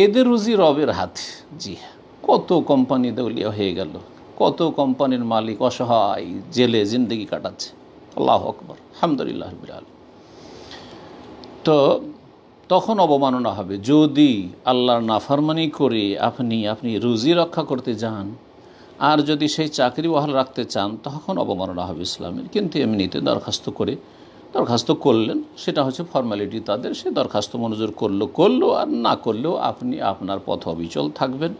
এদের রুজি রবের হাতে। জি, কত কোম্পানি দেউলিয়া হয়ে গেল, কত কোম্পানির মালিক অসহায় জেলে জিন্দগি কাটাচ্ছে। আল্লাহু আকবার, আলহামদুলিল্লাহ রাব্বিল আলামিন। তো তখন অবমাননা হবে যদি আল্লাহর নাফরমানি করে আপনি রুজি রক্ষা করতে যান, আর যদি সেই চাকরি বহাল রাখতে চান, তখন অবমাননা হবে ইসলামের। কিন্তু এমনিতে দরখাস্ত করলেন, সেটা হচ্ছে ফর্মালিটি তাদের, সে দরখাস্ত মঞ্জুর করলো, আর না করলেও আপনি আপনার পথ অবিচল থাকবেন।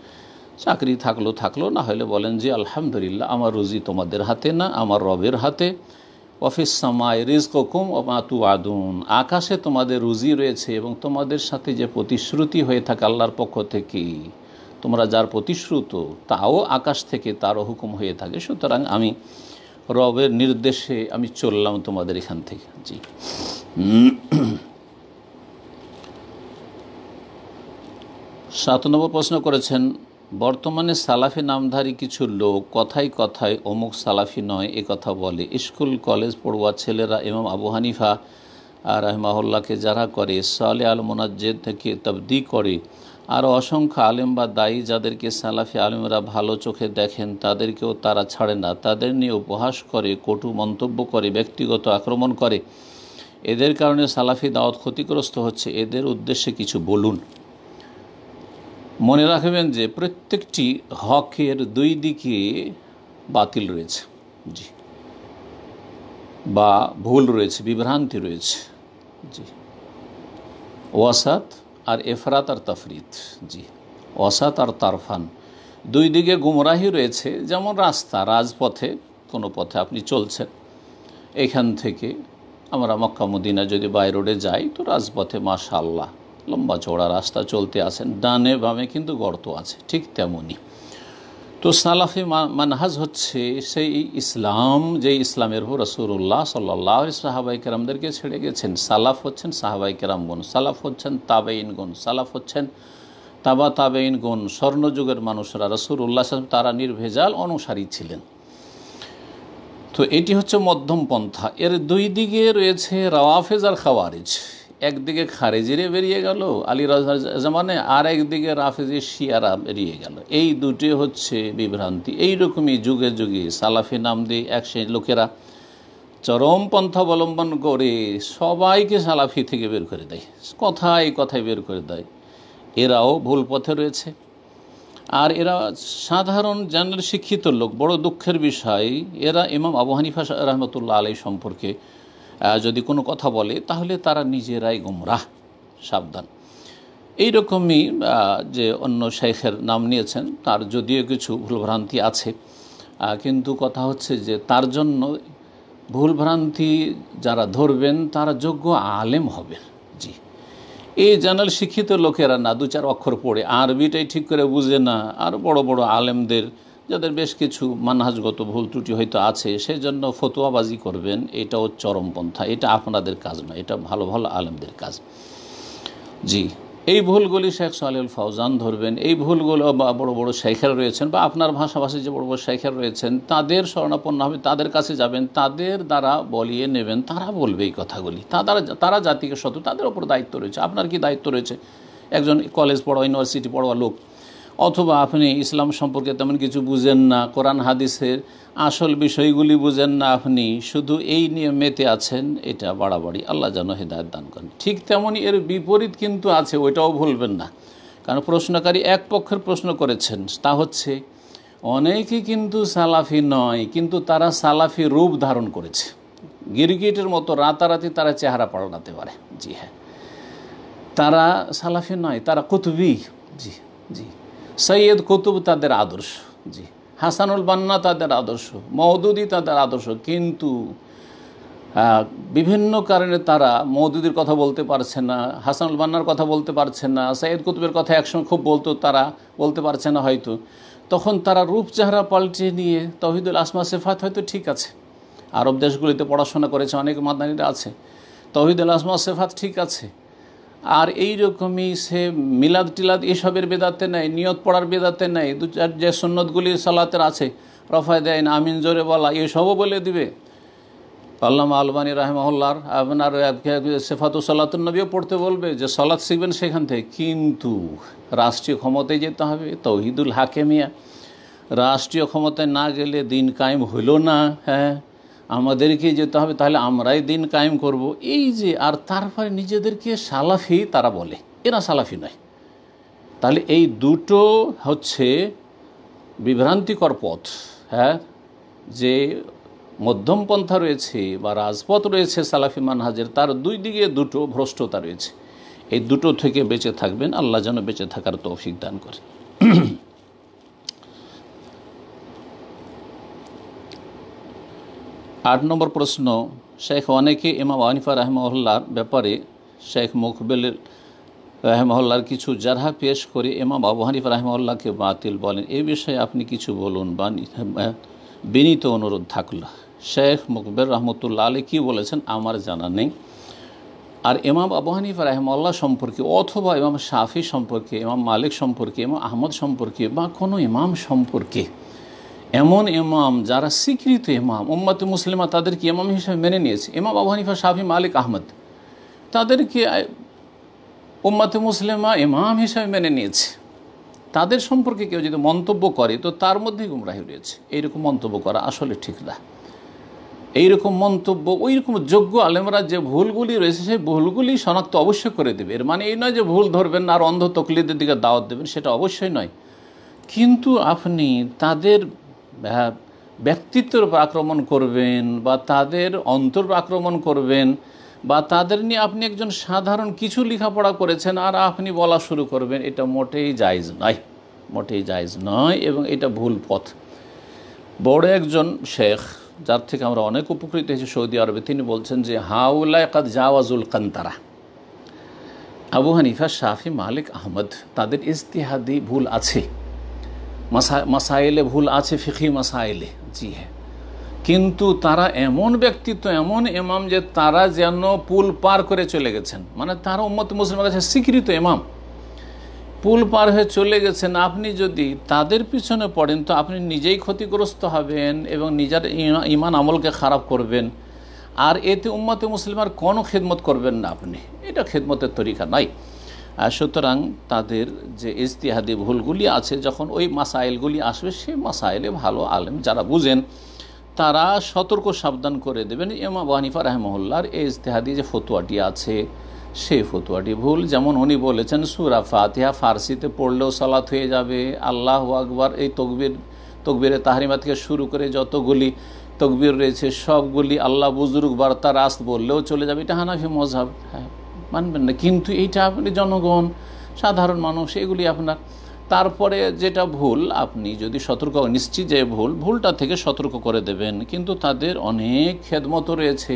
চাকরি থাকলো, না হলে বলেন যে আলহামদুলিল্লাহ, আমার রুজি তোমাদের হাতে না, আমার রবের হাতে। ওয়াফিস সামাই রিজকুকুম ওয়া মা তুআদুন, আকাশে তোমাদের রুজি রয়েছে এবং তোমাদের সাথে যে প্রতিশ্রুতি হয়ে থাকে আল্লাহর পক্ষ থেকে, তোমরা যার প্রতিশ্রুত, তাও আকাশ থেকে তারও হুকুম হয়ে থাকে। সুতরাং আমি রবের নির্দেশে আমি চললাম তোমাদের এখান থেকে। জি, 7 নম্বর প্রশ্ন করেছেন, বর্তমানে সালাফি নামধারী কিছু লোক কথায় কথায় অমুক সালাফি নয় এ কথা বলে। স্কুল কলেজ পড়ুয়া ছেলেরা ইমাম আবু হানিফা রাহিমাহুল্লাহকে যারা করে, সালেহ আল মুনাজ্জেদ থেকে তাবদি করে, আরও অসংখ্য আলেম বা দায়ী যাদেরকে সালাফি আলেমরা ভালো চোখে দেখেন, তাদেরকেও তারা ছাড়ে না, তাদের নিয়ে উপহাস করে, কটু মন্তব্য করে, ব্যক্তিগত আক্রমণ করে। এদের কারণে সালাফি দাওয়াত ক্ষতিগ্রস্ত হচ্ছে, এদের উদ্দেশ্যে কিছু বলুন। মনে রাখবেন যে প্রত্যেকটি হকের দুই দিকে বাতিল রয়েছে, জি, বা ভুল রয়েছে, বিভ্রান্তি রয়েছে। জি, ওয়াসাত আর এফরাত আর তাফরিত। জি, ওয়াসাত আর তারফান, দুই দিকে গুমরাহি রয়েছে। যেমন রাজপথে, কোনো পথে আপনি চলছেন, এখান থেকে আমরা মক্কা মদিনা যদি বাই রোডে যাই, তো রাজপথে মাশাআল্লাহ লম্বা চওড়া রাস্তা, চলতে আসেন, ডানে বামে কিন্তু গর্ত আছে, ঠিক তেমনই। তো সালাফি মানহাজ হচ্ছে সেই ইসলাম, যে ইসলামের উপর রাসূলুল্লাহ সাল্লাল্লাহু আলাইহি সাহাবায়ে কেরামদেরকে ছেড়ে গেছেন। সালাফ হচ্ছেন সাহাবায়ে কেরামগণ, সালাফ হচ্ছেন তাবেঈনগণ, সালাফ হচ্ছেন তাবেঈনগণ, স্বর্ণযুগের মানুষরা, রাসূলুল্লাহ সাল্লাল্লাহু আলাইহি ওয়াসাল্লাম তারা নির্ভেজাল অনুসারী ছিলেন। তো এটি হচ্ছে মধ্যম পন্থা। এর দুই দিকে রয়েছে রাওয়াফেজ আর খাওয়ারিজ। একদিকে খারেজিরে বেরিয়ে গেল আলী রাজার জামানে, আর একদিকে রাফেজি শিয়ারা বেরিয়ে গেল। এই দুটি হচ্ছে বিভ্রান্তি। এইরকমই যুগে যুগে সালাফি নাম দিয়ে এক সেই লোকেরা চরম পন্থা অবলম্বন করে সবাইকে সালাফি থেকে বের করে দেয়, কথায় কথায় বের করে দেয়। এরাও ভুল পথে রয়েছে। আর এরা সাধারণ জেনারেল শিক্ষিত লোক, বড় দুঃখের বিষয়, এরা ইমাম আবু হানিফা রাহমাতুল্লাহ আলাইহি সম্পর্কে যদি কোনো কথা বলে, তাহলে তারা নিজেরাই গুমরাহ, সাবধান। এইরকমই যে অন্য শেখের নাম নিয়েছেন, তার যদিও কিছু ভুলভ্রান্তি আছে, কিন্তু কথা হচ্ছে যে তার জন্য ভুলভ্রান্তি যারা ধরবেন তারা যোগ্য আলেম হবেন। জি, এই জেনারেল শিক্ষিত লোকেরা না, 2-4 অক্ষর পড়ে আরবিটাই ঠিক করে বুঝে না, আর বড় বড় আলেমদের যাদের বেশ কিছু মানহাজগত ভুল ত্রুটি হয়তো আছে, সেই জন্য ফতোয়াবাজি করবেন, এটাও চরমপন্থা। এটা আপনাদের কাজ নয়, এটা ভালো ভালো আলেমদের কাজ। জি, এই ভুলগুলি শেখ সালেহুল ফাউজান ধরবেন, এই ভুলগুলো বা বড় বড় শেখের রয়েছেন বা আপনার ভাষাভাষী যে বড় বড় শেখের রয়েছেন তাদের শরণাপন্ন হবে, তাদের কাছে যাবেন, তাদের দ্বারা বলিয়ে নেবেন, তারা বলবে এই কথাগুলি। তারা জাতিকে শত্রু, তাদের ওপর দায়িত্ব রয়েছে। আপনার কি দায়িত্ব রয়েছে? একজন কলেজ পড়া, ইউনিভার্সিটি পড়া লোক, অথবা আপনি ইসলাম সম্পর্কে তেমন কিছু বুঝেন না, কোরআন হাদিসের আসল বিষয়গুলি বুঝেন না, আপনি শুধু এই নিয়ে মেতে আছেন, এটা বাড়াবাড়ি। আল্লাহ যেন হেদায়েত দান করেন। ঠিক তেমনই এর বিপরীত কিন্তু আছে, ওইটাও ভুলবেন না। কারণ প্রশ্নকারী এক পক্ষের প্রশ্ন করেছেন, তা হচ্ছে অনেকেই কিন্তু সালাফি নয়, কিন্তু তারা সালাফি রূপ ধারণ করেছে। গিরগিটের মতো রাতারাতি তারা চেহারা পাল্টাতে পারে। জি হ্যাঁ, তারা সালাফি নয়, তারা কুতুবি। জি জি, সৈয়দ কুতুব তাদের আদর্শ, জি, হাসানুল বান্না তাদের আদর্শ, মওদুদি তাদের আদর্শ, কিন্তু বিভিন্ন কারণে তারা মওদুদির কথা বলতে পারছে না, হাসানুল বান্নার কথা বলতে পারছে না, সৈয়দ কুতুবের কথা একসময় খুব বলতো, তারা বলতে পারছে না হয়তো। তখন তারা রূপ চেহারা পাল্টে নিয়ে তাওহীদুল আসমা সিফাত হয়তো ঠিক আছে, আরব দেশগুলিতে পড়াশোনা করেছে অনেক মাদানীরা আছে, তাওহীদুল আসমা সিফাত ঠিক আছে, আর এই রকমই সে মিলাদ টিলাদ এসবের বেদাতে নেই, নিয়ত পড়ার বেদাতে নেই, দু চার যে সুন্নতগুলি সালাতের আছে, রফায় দেন, আমিন জোরে বলা, এসবও বলে দিবে। আল্লামা আলবানী রাহিমাহুল্লাহর আপনার সিফাতুস সালাতুন নবীও পড়তে বলবে, যে সালাত শিখবেন সেখান থেকে। কিন্তু রাষ্ট্রীয় ক্ষমতায় যেতে হবে, তাওহীদুল হাকেমিয়া, রাষ্ট্রীয় ক্ষমতায় না গেলে দিন কায়েম হইল না। হ্যাঁ, আমাদেরকে যেতে হবে, তাহলে আমরাই দিন কায়েম করব, এই যে। আর তারপরে নিজেদেরকে সালাফি তারা বলে, এরা সালাফি নয়। তাহলে এই দুটো হচ্ছে বিভ্রান্তিকর পথ। হ্যাঁ, যে মধ্যম পন্থা রয়েছে বা রাজপথ রয়েছে সালাফি মানহাজের, তার দুই দিকে দুটো ভ্রষ্টতা রয়েছে। এই দুটো থেকে বেঁচে থাকবেন, আল্লাহ যেন বেঁচে থাকার তৌফিক দান করে। 8 নম্বর প্রশ্ন, শেখ অনেকে ইমাম আবু হানিফা রাহিমাহুল্লাহর ব্যাপারে শেখ মুকবিল রাহিমাহুল্লাহর কিছু জারহা পেশ করে ইমাম আবু হানিফা রাহিমাহুল্লাহকে বাতিল বলেন, এই বিষয়ে আপনি কিছু বলুন, বা বিনীত অনুরোধ থাকলো। শেখ মুকবিল রহমতুল্লাহ আলী কী বলেছেন আমার জানা নেই। আর ইমাম আবু হানিফা রাহিমাহুল্লাহ সম্পর্কে, অথবা ইমাম শাফি সম্পর্কে, ইমাম মালিক সম্পর্কে, ইমাম আহমদ সম্পর্কে, বা কোনো ইমাম সম্পর্কে, এমন ইমাম যারা স্বীকৃত ইমাম, উম্মতে মুসলিমা তাদেরকে ইমাম হিসেবে মেনে নিয়েছে, ইমাম আবু হানিফা, শাফি, মালিক, আহমদ, তাদেরকে উম্মতে মুসলিমা ইমাম হিসেবে মেনে নিয়েছে, তাদের সম্পর্কে কেউ যদি মন্তব্য করে তো তার মধ্যেই গুমরাহি রয়েছে। এইরকম মন্তব্য করা আসলে ঠিক না। এইরকম মন্তব্য ওই রকম যোগ্য আলেমরা যে ভুলগুলি রয়েছে সেই ভুলগুলি শনাক্ত অবশ্যই করে দেবে। এর মানে এই নয় যে ভুল ধরবেন আর অন্ধ তকলিদের দিকে দাওয়াত দেবেন, সেটা অবশ্যই নয়। কিন্তু আপনি তাদের ব্যক্তিত্বের উপর আক্রমণ করবেন, বা তাদের অন্তর আক্রমণ করবেন, বা তাদের নিয়ে আপনি একজন সাধারণ কিছু লেখাপড়া করেছেন আর আপনি বলা শুরু করবেন, এটা মোটেই জায়েজ নয়, মোটেই জায়েজ নয়, এবং এটা ভুল পথ। বড় একজন শেখ, যার থেকে আমরা অনেক উপকৃত হয়েছি সৌদি আরবে, তিনি বলছেন যে হাউলায় কাদ জাওয়াজুল কান্তারা, আবু হানিফা, শাফি, মালিক, আহমদ তাদের ইজতিহাদি ভুল আছে, মাসাইলে ভুল আছে, ফিকহি মাসাইলে, জি হ্যাঁ, কিন্তু তারা এমন ব্যক্তিত্ব, এমন ইমাম যে তারা যেন পুল পার করে চলে গেছেন, মানে তারা উম্মত মুসলিমের কাছে স্বীকৃত ইমাম, পুল পার হয়ে চলে গেছেন। আপনি যদি তাদের পিছনে পড়েন তো আপনি নিজেই ক্ষতিগ্রস্ত হবেন এবং নিজের ইমান আমলকে খারাপ করবেন, আর এতে উম্মতে মুসলিমার কোনো খেদমত করবেন না আপনি, এটা খেদমতের তরিকা নয়। সুতরাং তাদের যে ইজতিহাদি ভুলগুলি আছে, যখন ওই মাসাইলগুলি আসবে, সেই মাসাইলে ভালো আলেম যারা বুঝেন তারা সতর্ক সাবধান করে দেবেন। ইমাম আবু হানিফা রাহিমাহুল্লাহর এই ইজতিহাদি যে ফতোয়াটি আছে সেই ফতোয়াটি ভুল। যেমন উনি বলেছেন সূরা ফাতিহা ফার্সিতে পড়লেও সালাত হয়ে যাবে, আল্লাহু আকবার, এই তকবীরে তাহরিমা থেকে শুরু করে যতগুলি তকবীর রয়েছে সবগুলি আল্লাহ বুজুর্গ বার্তা রাস্ত বললেও চলে যাবে, এটা হানাফি মযহাব। হ্যাঁ, মানবেন না, কিন্তু এইটা আপনি জনগণ, সাধারণ মানুষ, এগুলি আপনার। তারপরে যেটা ভুল, আপনি যদি সতর্ক, নিশ্চিত যে ভুলটা থেকে সতর্ক করে দেবেন, কিন্তু তাদের অনেক খেদমত রয়েছে,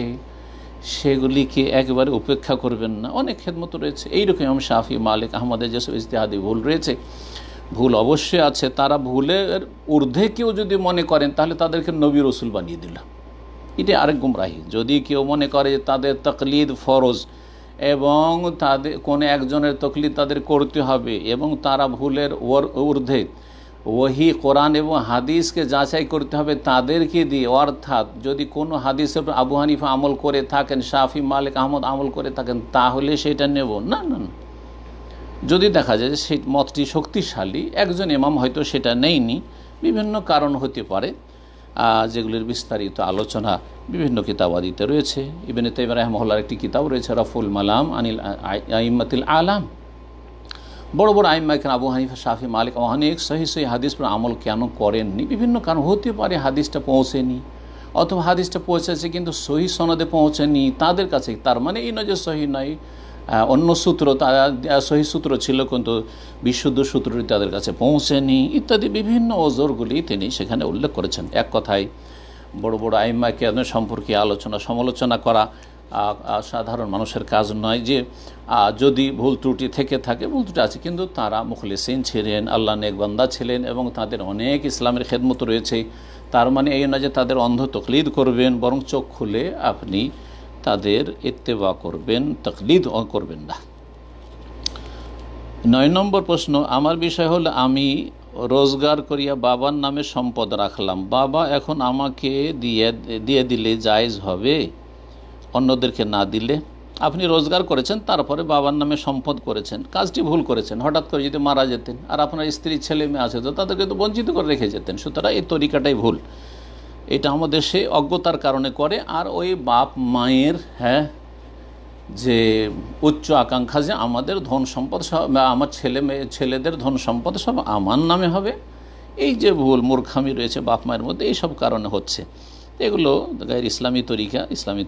সেগুলিকে একেবারে উপেক্ষা করবেন না, অনেক খেদমত রয়েছে। এইরকম ইমাম শাফি, মালিক, আহমদের যেসব ইজতিহাদি ভুল রয়েছে, ভুল অবশ্যই আছে, তারা ভুলের ঊর্ধ্বে কেউ যদি মনে করেন তাহলে তাদেরকে নবী রসুল বানিয়ে দিল, এটা আরেক গুমরাহি। যদি কেউ মনে করে তাদের তাকলিদ ফরজ এবং তাদের কোনো একজনের তকলিদ তাদের করতে হবে এবং তারা ভুলের ঊর্ধ্বে ওহি কোরআন এবং হাদিসকে যাচাই করতে হবে তাদেরকে দিয়ে। অর্থাৎ যদি কোনো হাদিসের আবু হানিফা আমল করে থাকেন, শাফি মালিক আহমদ আমল করে থাকেন, তাহলে সেটা নেব না। না না, যদি দেখা যায় যে সেই মতটি শক্তিশালী, একজন ইমাম হয়তো সেটা নেয়নি, বিভিন্ন কারণ হতে পারে, যেগুলির বিস্তারিত আলোচনা বিভিন্ন কিতাবাদিতে রয়েছে। ইবনে তাইমিয়া রাহিমাহুল্লাহর একটি কিতাব রয়েছে রাফুল মালাম আনিল আইম্মাতিল আলাম। বড় বড় আইম্মা কেন আবু হানিফা শাফি মালিক অনেক সহি হাদিস পর আমল কেন করেননি? বিভিন্ন কারণ হতে পারে। হাদিসটা পৌঁছেনি, অথবা হাদিসটা পৌঁছেছে কিন্তু সহি সনদে পৌঁছেনি তাদের কাছে, তার মানে এই নয় যে সহি নয়, অন্য সূত্র সহি সূত্র ছিল কিন্তু বিশুদ্ধ সূত্রটি তাদের কাছে পৌঁছেনি, ইত্যাদি বিভিন্ন ওজরগুলি তিনি সেখানে উল্লেখ করেছেন। এক কথায় বড় বড় আইম্মা কেন সম্পর্কে আলোচনা সমালোচনা করা সাধারণ মানুষের কাজ নয়। যে যদি ভুল ত্রুটি থেকে থাকে, ভুল ত্রুটি আছে, কিন্তু তারা মুখলিসিন ছিলেন, আল্লাহ নেক বান্দা ছিলেন এবং তাদের অনেক ইসলামের খেদমত রয়েছে। তার মানে এই নয় যে তাদের অন্ধ তকলিদ করবেন, বরং চোখ খুলে আপনি তাদের ইত্তেবা করবেন, তকলিদ করবেন না। 9 নম্বর প্রশ্ন, আমার বিষয় হলো আমি রোজগার করিয়া বাবার নামে সম্পদ রাখলাম, বাবা এখন আমাকে দিয়ে দিলে জায়েজ হবে অন্যদেরকে না দিলে? আপনি রোজগার করেছেন, তারপরে বাবার নামে সম্পদ করেছেন, কাজটি ভুল করেছেন। হঠাৎ করে যদি মারা যেতেন আর আপনার স্ত্রী ছেলে মেয়ে আছে তো তাদেরকে তো বঞ্চিত করে রেখে যেতেন। সুতরাং এই তরিকাটাই ভুল। এটা আমাদের সে অজ্ঞতার কারণে করে। আর ওই বাপ মায়ের যে উচ্চ আকাঙ্ক্ষা যে আমাদের ধন সম্পদ সব, আমার ছেলেদের ধন সম্পদ সব আমার নামে হবে, এই যে ভুল মূর্খামি রয়েছে বাপ মায়ের মধ্যে, এইসব কারণে হচ্ছে। এগুলো গায়ের ইসলামী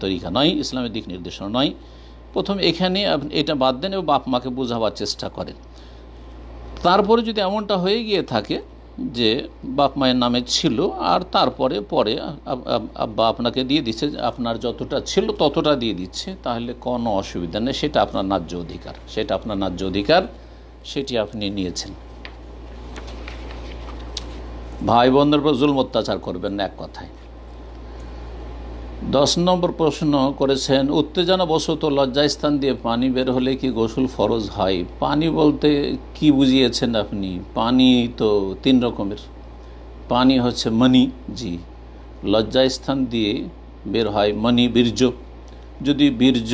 তরিকা নয়, ইসলামী দিক নির্দেশনা নয়। প্রথম এখানে আপনি এটা বাদ দেন এবং বাপ মাকে বোঝাবার চেষ্টা করেন। তারপরে যদি এমনটা হয়ে গিয়ে থাকে যে বাপ মায়ের নামে ছিল আর তারপরে পরে আব্বা আপনাকে দিয়ে দিচ্ছে, আপনার যতটা ছিল ততটা দিয়ে দিচ্ছে, তাহলে কোনো অসুবিধা নেই, সেটা আপনার ন্যায্য অধিকার, সেটি আপনি নিয়েছেন। ভাই বোনদের উপর জুলম অত্যাচার করবেন না, এক কথায়। 10 নম্বর প্রশ্ন করেছেন, উত্তেজনাবশত লজ্জাস্থান দিয়ে পানি বের হলে কি গোসল ফরজ হয়? পানি বলতে কি বুঝিয়েছেন আপনি? পানি তো 3 রকমের। পানি হচ্ছে মনি, জি, লজ্জাস্থান দিয়ে বের হয় মনি, বীর্য। যদি বীর্য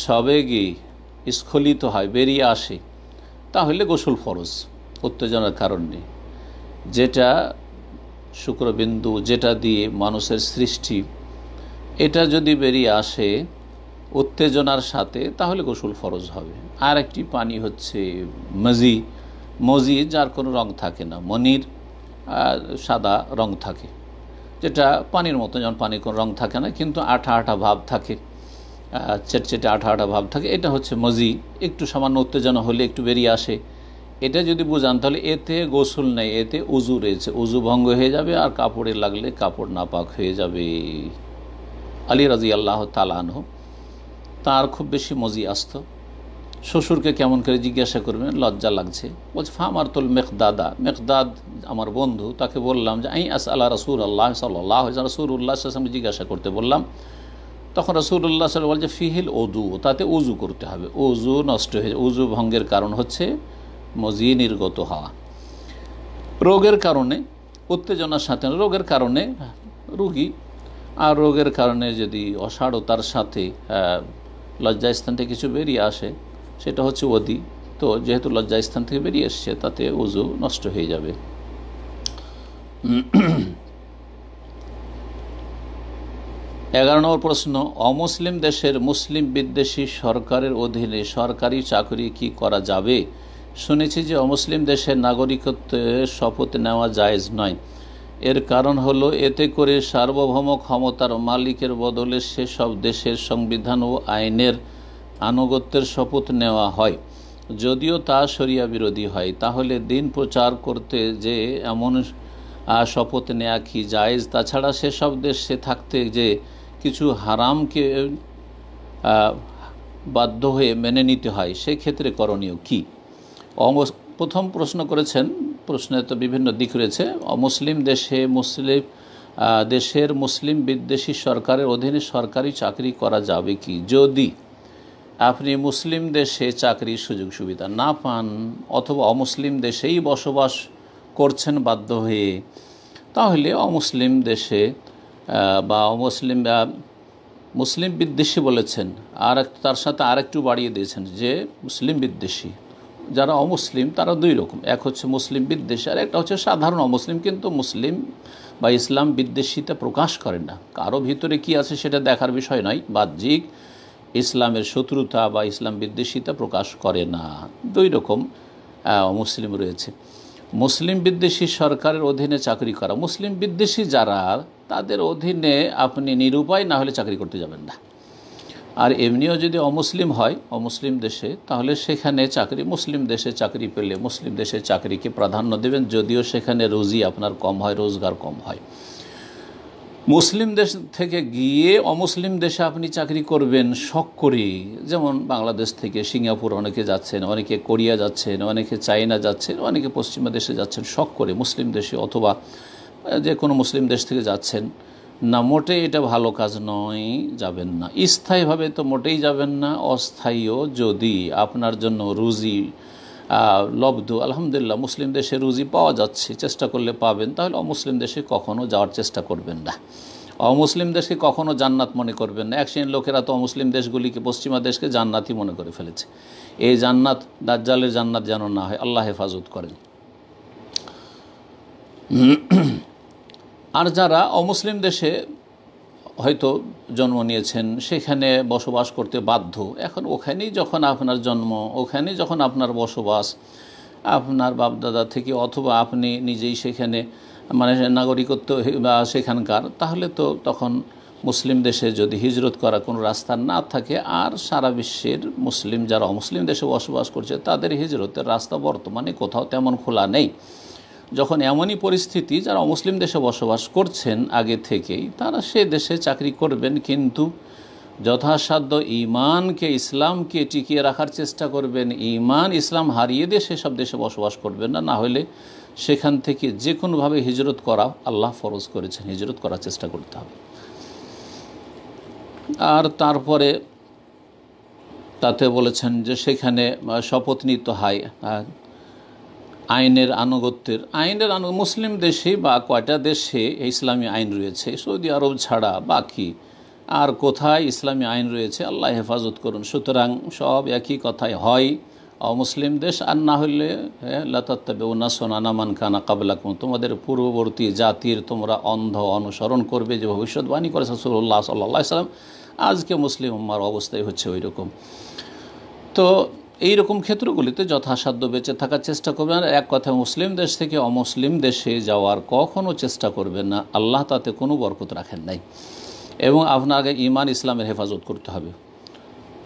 সবেগে স্খলিত হয়, বেরিয়ে আসে, তাহলে গোসল ফরজ, উত্তেজনার কারণে। যেটা শুক্রবিন্দু, যেটা দিয়ে মানুষের সৃষ্টি, এটা যদি বেরিয়ে আসে উত্তেজনার সাথে, তাহলে গোসল ফরজ হবে। আর একটি পানি হচ্ছে মজি, যার কোনো রং থাকে না, মনির সাদা রং থাকে, যেটা পানির মতো, যেমন পানির কোনো রং থাকে না কিন্তু আঠা আঠা ভাব থাকে, চেটচেটে আঠা আঠা ভাব থাকে, এটা হচ্ছে মজি। একটু সামান্য উত্তেজনা হলে একটু বেরিয়ে আসে, এটা যদি বুঝান তাহলে এতে গোসল নেই, এতে উজু রয়েছে, উজু ভঙ্গ হয়ে যাবে আর কাপড়ে লাগলে কাপড় নাপাক হয়ে যাবে। আলী রাদিয়াল্লাহু তাআলা আনহু, তার খুব বেশি মজি আসতো। শ্বশুরকে কেমন করে জিজ্ঞাসা করবেন, লজ্জা লাগছে, বলছে ফামারতুল মেকদাদ আমার বন্ধু, তাকে বললাম যে আসআলা রাসূলুল্লাহ সাল্লাল্লাহু আলাইহি ওয়াসাল্লাম, রাসূলুল্লাহ সাল্লাল্লাহু আলাইহি ওয়াসাল্লাম জিজ্ঞাসা করতে বললাম। তখন রাসূলুল্লাহ সাল্লাল্লাহু আলাইহি ওয়াসাল্লাম বলছে ফিহিল উযু, তাতে উজু করতে হবে, উজু নষ্ট হয়ে যায়। উজু ভঙ্গের কারণ হচ্ছে মজি নির্গত হওয়া। রোগের কারণে, উত্তেজনার সাথে রোগের কারণে রোগী, আর রোগের কারণে যদি অসাড়তার সাথে লজ্জাস্থান থেকে কিছু বেরিয়ে আসে, সেটা হচ্ছে ওদি। তো যেহেতু লজ্জাস্থান থেকে বেরিয়ে এসছে, তাতে উজু নষ্ট হয়ে যাবে। 11 নম্বর প্রশ্ন, অমুসলিম দেশের মুসলিম বিদ্বেষী সরকারের অধীনে সরকারি চাকরি কি করা যাবে? শুনেছি যে অমুসলিম দেশের নাগরিকত্বের শপথ নেওয়া জায়েজ নয়। এর কারণ হলো এতে করে সার্বভৌম ক্ষমতার মালিকের বদলে সেসব দেশের সংবিধান ও আইনের আনুগত্যের শপথ নেওয়া হয়। যদিও তা শরিয়া বিরোধী হয়, তাহলে দিন প্রচার করতে যে এমন শপথ নেওয়া কি জায়েজ? তাছাড়া সেসব দেশে থাকতে যে কিছু হারামকে বাধ্য হয়ে মেনে নিতে হয়, সেক্ষেত্রে করণীয় কি? প্রথম প্রশ্ন করেছেন, প্রশ্নে তো বিভিন্ন দিক রয়েছে। মুসলিম দেশের মুসলিম বিদ্বেষী সরকারের অধীনে সরকারি চাকরি করা যাবে কি? যদি আপনি মুসলিম দেশে চাকরির সুযোগ সুবিধা না পান অথবা অমুসলিম দেশেই বসবাস করছেন বাধ্য হয়ে, তাহলে অমুসলিম দেশে বা অমুসলিম মুসলিম বিদ্বেষী বলেছেন, আর তার সাথে আরেকটু বাড়িয়ে দিয়েছেন যে মুসলিম বিদ্বেষী। যারা অমুসলিম তারা দুই রকম, এক হচ্ছে মুসলিম বিদ্বেষী আর একটা হচ্ছে সাধারণ অমুসলিম, কিন্তু মুসলিম বা ইসলাম বিদ্বেষীতা প্রকাশ করেন না। কারো ভিতরে কি আছে সেটা দেখার বিষয় নয়, বাহ্যিক ইসলামের শত্রুতা বা ইসলাম বিদ্বেষীতা প্রকাশ করে না। দুই রকম মুসলিম রয়েছে। মুসলিম বিদ্বেষী সরকারের অধীনে চাকরি করা, মুসলিম বিদ্বেষী যারা তাদের অধীনে আপনি নিরুপায় না হলে চাকরি করতে যাবেন না। আর এমনিও যদি অমুসলিম হয় অমুসলিম দেশে, তাহলে সেখানে চাকরি, মুসলিম দেশে চাকরি পেলে মুসলিম দেশে চাকরিকে প্রাধান্য দেবেন, যদিও সেখানে রুজি আপনার কম হয়, রোজগার কম হয়। মুসলিম দেশ থেকে গিয়ে অমুসলিম দেশে আপনি চাকরি করবেন শখ করে, যেমন বাংলাদেশ থেকে সিঙ্গাপুর অনেকে যাচ্ছেন, অনেকে কোরিয়া যাচ্ছেন, অনেকে চায়না যাচ্ছেন, অনেকে পশ্চিমা দেশে যাচ্ছেন শখ করে মুসলিম দেশে, অথবা যে কোনো মুসলিম দেশ থেকে যাচ্ছেন না, মোটেই এটা ভালো কাজ নয়, যাবেন না। স্থায়ীভাবে তো মোটেই যাবেন না। অস্থায়ীও যদি আপনার জন্য রুজি লব্ধ, আলহামদুলিল্লাহ মুসলিম দেশে রুজি পাওয়া যাচ্ছে, চেষ্টা করলে পাবেন, তাহলে অমুসলিম দেশে কখনও যাওয়ার চেষ্টা করবেন না। অমুসলিম দেশকে কখনও জান্নাত মনে করবেন না। এক শ্রেণীর লোকেরা তো অমুসলিম দেশগুলিকে, পশ্চিমা দেশকে জান্নাতই মনে করে ফেলেছে। এই জান্নাত দাজ্জালের জান্নাত যেন না হয়, আল্লাহ হেফাজত করেন। আর যারা অমুসলিম দেশে হয়তো জন্ম নিয়েছেন, সেখানে বসবাস করতে বাধ্য, এখন ওখানেই যখন আপনার জন্ম, ওখানেই যখন আপনার বসবাস, আপনার বাপদাদা থেকে, অথবা আপনি নিজেই সেখানে মানে নাগরিকত্ব বা সেখানকার, তাহলে তো তখন মুসলিম দেশে যদি হিজরত করা কোনো রাস্তা না থাকে, আর সারা বিশ্বের মুসলিম যারা অমুসলিম দেশে বসবাস করছে তাদের হিজরতের রাস্তা বর্তমানে কোথাও তেমন খোলা নেই। যখন এমনই পরিস্থিতি, যারা মুসলিম দেশে বসবাস করছেন আগে থেকেই, তারা সে দেশে চাকরি করবেন, কিন্তু যথাসাধ্য ইমানকে, ইসলামকে টিকিয়ে রাখার চেষ্টা করবেন। ইমান ইসলাম হারিয়ে দিয়ে সেসব দেশে বসবাস করবেন না, না হলে সেখান থেকে যে কোনোভাবে হিজরত করা আল্লাহ ফরজ করেছেন, হিজরত করার চেষ্টা করতে হবে। আর তারপরে তাতে বলেছেন যে সেখানে শপথ নিতে হয় আইনের আনুগত্যের। মুসলিম দেশে বা কয়টা দেশে ইসলামী আইন রয়েছে, সৌদি আরব ছাড়া বাকি আর কোথায় ইসলামী আইন রয়েছে, আল্লাহ হেফাজত করুন। সুতরাং সব একই কথাই, হয় অমুসলিম দেশ, আর না হলে লাতাত্তাবিউনা সুনানা মান কানা ক্বাবলাকুম, তোমাদের পূর্ববর্তী জাতির তোমরা অন্ধ অনুসরণ করবে, যে ভবিষ্যৎবাণী করেছে রাসূলুল্লাহ সাল্লাল্লাহু আলাইহি ওয়াসাল্লাম। আজকে মুসলিম উম্মার অবস্থাই হচ্ছে ওই রকম। তো এই রকম ক্ষেত্রগুলিতে যথাসাধ্য বেঁচে থাকার চেষ্টা করবেন। আর এক কথা, মুসলিম দেশ থেকে অমুসলিম দেশে যাওয়ার কখনও চেষ্টা করবেন না, আল্লাহ তাতে কোনো বরকত রাখেন নাই। এবং আপনাকে ঈমান ইসলামের হেফাজত করতে হবে।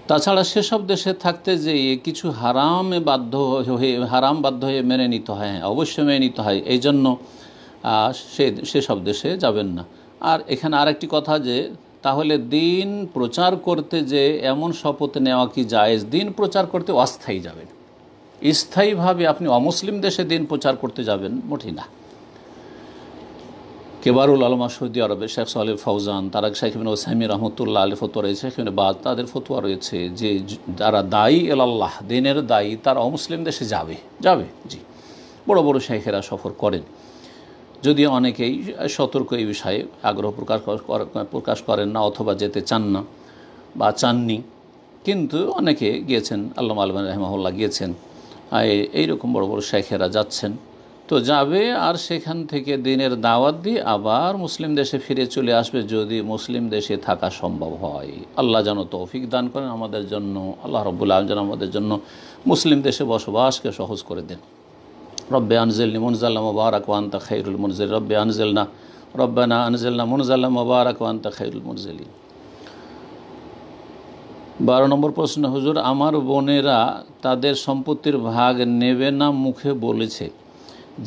তাছাড়া সেসব দেশে থাকতে যেয়ে কিছু হারাম বাধ্য হয়ে মেনে নিতে হয়, হ্যাঁ অবশ্যই মেনে নিতে হয়, এই জন্য সেসব দেশে যাবেন না। আর এখানে আরেকটি কথা, যে তাহলে দিন প্রচার করতে যে এমন শপথ নেওয়া কি জায়েজ? দিন প্রচার করতে অস্থায়ী যাবেন, স্থায়ীভাবে আপনি অমুসলিম দেশে দিন প্রচার করতে যাবেন মোটেই না। কেবারুল আলমা সৌদি আরবে শেখ সালেহ ফৌজান, তারা শেখ ইবনে উসাইমিন রহমতুল্লাহ আলাইহি ফতোয়া রয়েছে, শেখ ইবনে বাজ তাদের ফতোয়া রয়েছে যে যারা দায়ী আল্লাহ, দিনের দায়ী, তারা অমুসলিম দেশে যাবে। জি, বড় বড় শেখেরা সফর করেন, যদিও অনেকেই সতর্ক এই বিষয়ে আগ্রহ প্রকাশ করেন না, অথবা যেতে চান না বা চাননি, কিন্তু অনেকে গিয়েছেন, আল্লামা আলবানী রাহিমাহুল্লাহ গিয়েছেন, এইরকম বড় বড় শেখেরা যাচ্ছেন। তো যাবে আর সেখান থেকে দিনের দাওয়াত দিয়ে আবার মুসলিম দেশে ফিরে চলে আসবে, যদি মুসলিম দেশে থাকা সম্ভব হয়। আল্লাহ যেন তৌফিক দান করেন আমাদের জন্য, আল্লাহ রাব্বুল আলামিন যেন আমাদের জন্য মুসলিম দেশে বসবাসকে সহজ করে দেন। রব্বে আনজিলনি মুনজালাম মুবারাক ওয়া আনতা খায়রুল মুনজিল, রব্বানা আনজিলনা মুনজালাম মুবারাক ওয়া আনতা খায়রুল মুনজিলিন। 12 নম্বর প্রশ্ন, হুজুর আমার বোনেরা তাদের সম্পত্তির ভাগ নেবে না, মুখে বলেছে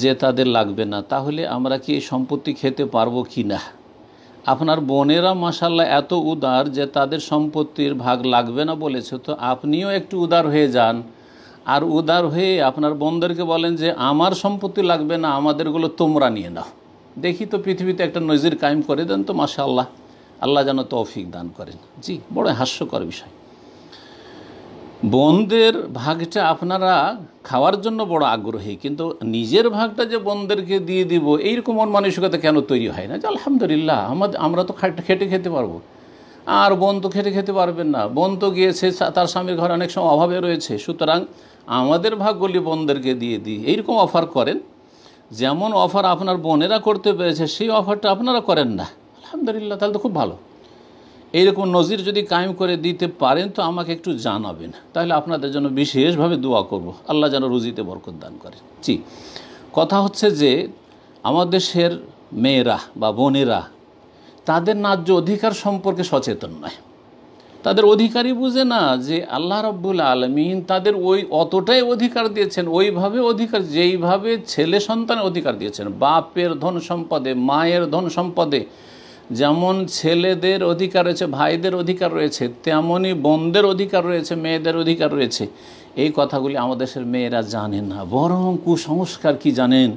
যে তাদের লাগবে না, তাহলে আমরা কি এই সম্পত্তি খেতে পারবো কি না? আপনার বোনেরা মাশাআল্লাহ এত উদার যে তাদের সম্পত্তির ভাগ লাগবে না বলেছে, তো আপনিও একটু উদার হয়ে যান, আর উদার হয়ে আপনার বোনদেরকে বলেন যে আমার সম্পত্তি লাগবে না, আমাদেরগুলো তোমরা নিয়ে নাও। দেখি তো পৃথিবীতে একটা নজির কায়েম করে দেন তো, মাশাআল্লাহ, আল্লাহ যেন তৌফিক দান করেন। জি, বড় হাস্যকর বিষয়। বোনদের ভাগটা আপনারা খাওয়ার জন্য বড় আগ্রহী, কিন্তু নিজের ভাগটা যে বোনদেরকে দিয়ে দিব এইরকম মন মানসিকতা কেন তৈরি হয় না যে আলহামদুলিল্লাহ আমরা তো খেটে খেতে পারবো, আর বোন তো খেটে খেতে পারবেন না, বোন তো গিয়েছে তার স্বামীর ঘরে অনেক সময় অভাবে রয়েছে, সুতরাং আমাদের ভাগগুলি বোনদেরকে দিয়ে দিই, এইরকম অফার করেন। যেমন অফার আপনার বোনেরা করতে পেরেছে সেই অফারটা আপনারা করেন না, আলহামদুলিল্লাহ, তাহলে তো খুব ভালো। এইরকম নজির যদি কায়েম করে দিতে পারেন তো আমাকে একটু জানাবেন, তাহলে আপনাদের জন্য বিশেষভাবে দোয়া করব, আল্লাহ যেন রুজিতে বরকত দান করে। জি, কথা হচ্ছে যে আমাদের দেশের মেয়েরা বা বোনেরা তাদের ন্যায্য অধিকার সম্পর্কে সচেতন নয়, তাদের অধিকারই বুঝে না যে আল্লাহ রাব্বুল আলামিন তাদের ওই অতটাই অধিকার দিয়েছেন, ওইভাবে অধিকার যেইভাবে ছেলে সন্তানের অধিকার দিয়েছেন, বাপের ধন সম্পদে, মায়ের ধন সম্পদে যেমন ছেলেদের অধিকার রয়েছে, ভাইদের অধিকার রয়েছে, তেমনই বোনদের অধিকার রয়েছে, মেয়েদের অধিকার রয়েছে। এই কথাগুলি আমাদের দেশের মেয়েরা জানে না, বরং কুসংস্কার কি জানেন,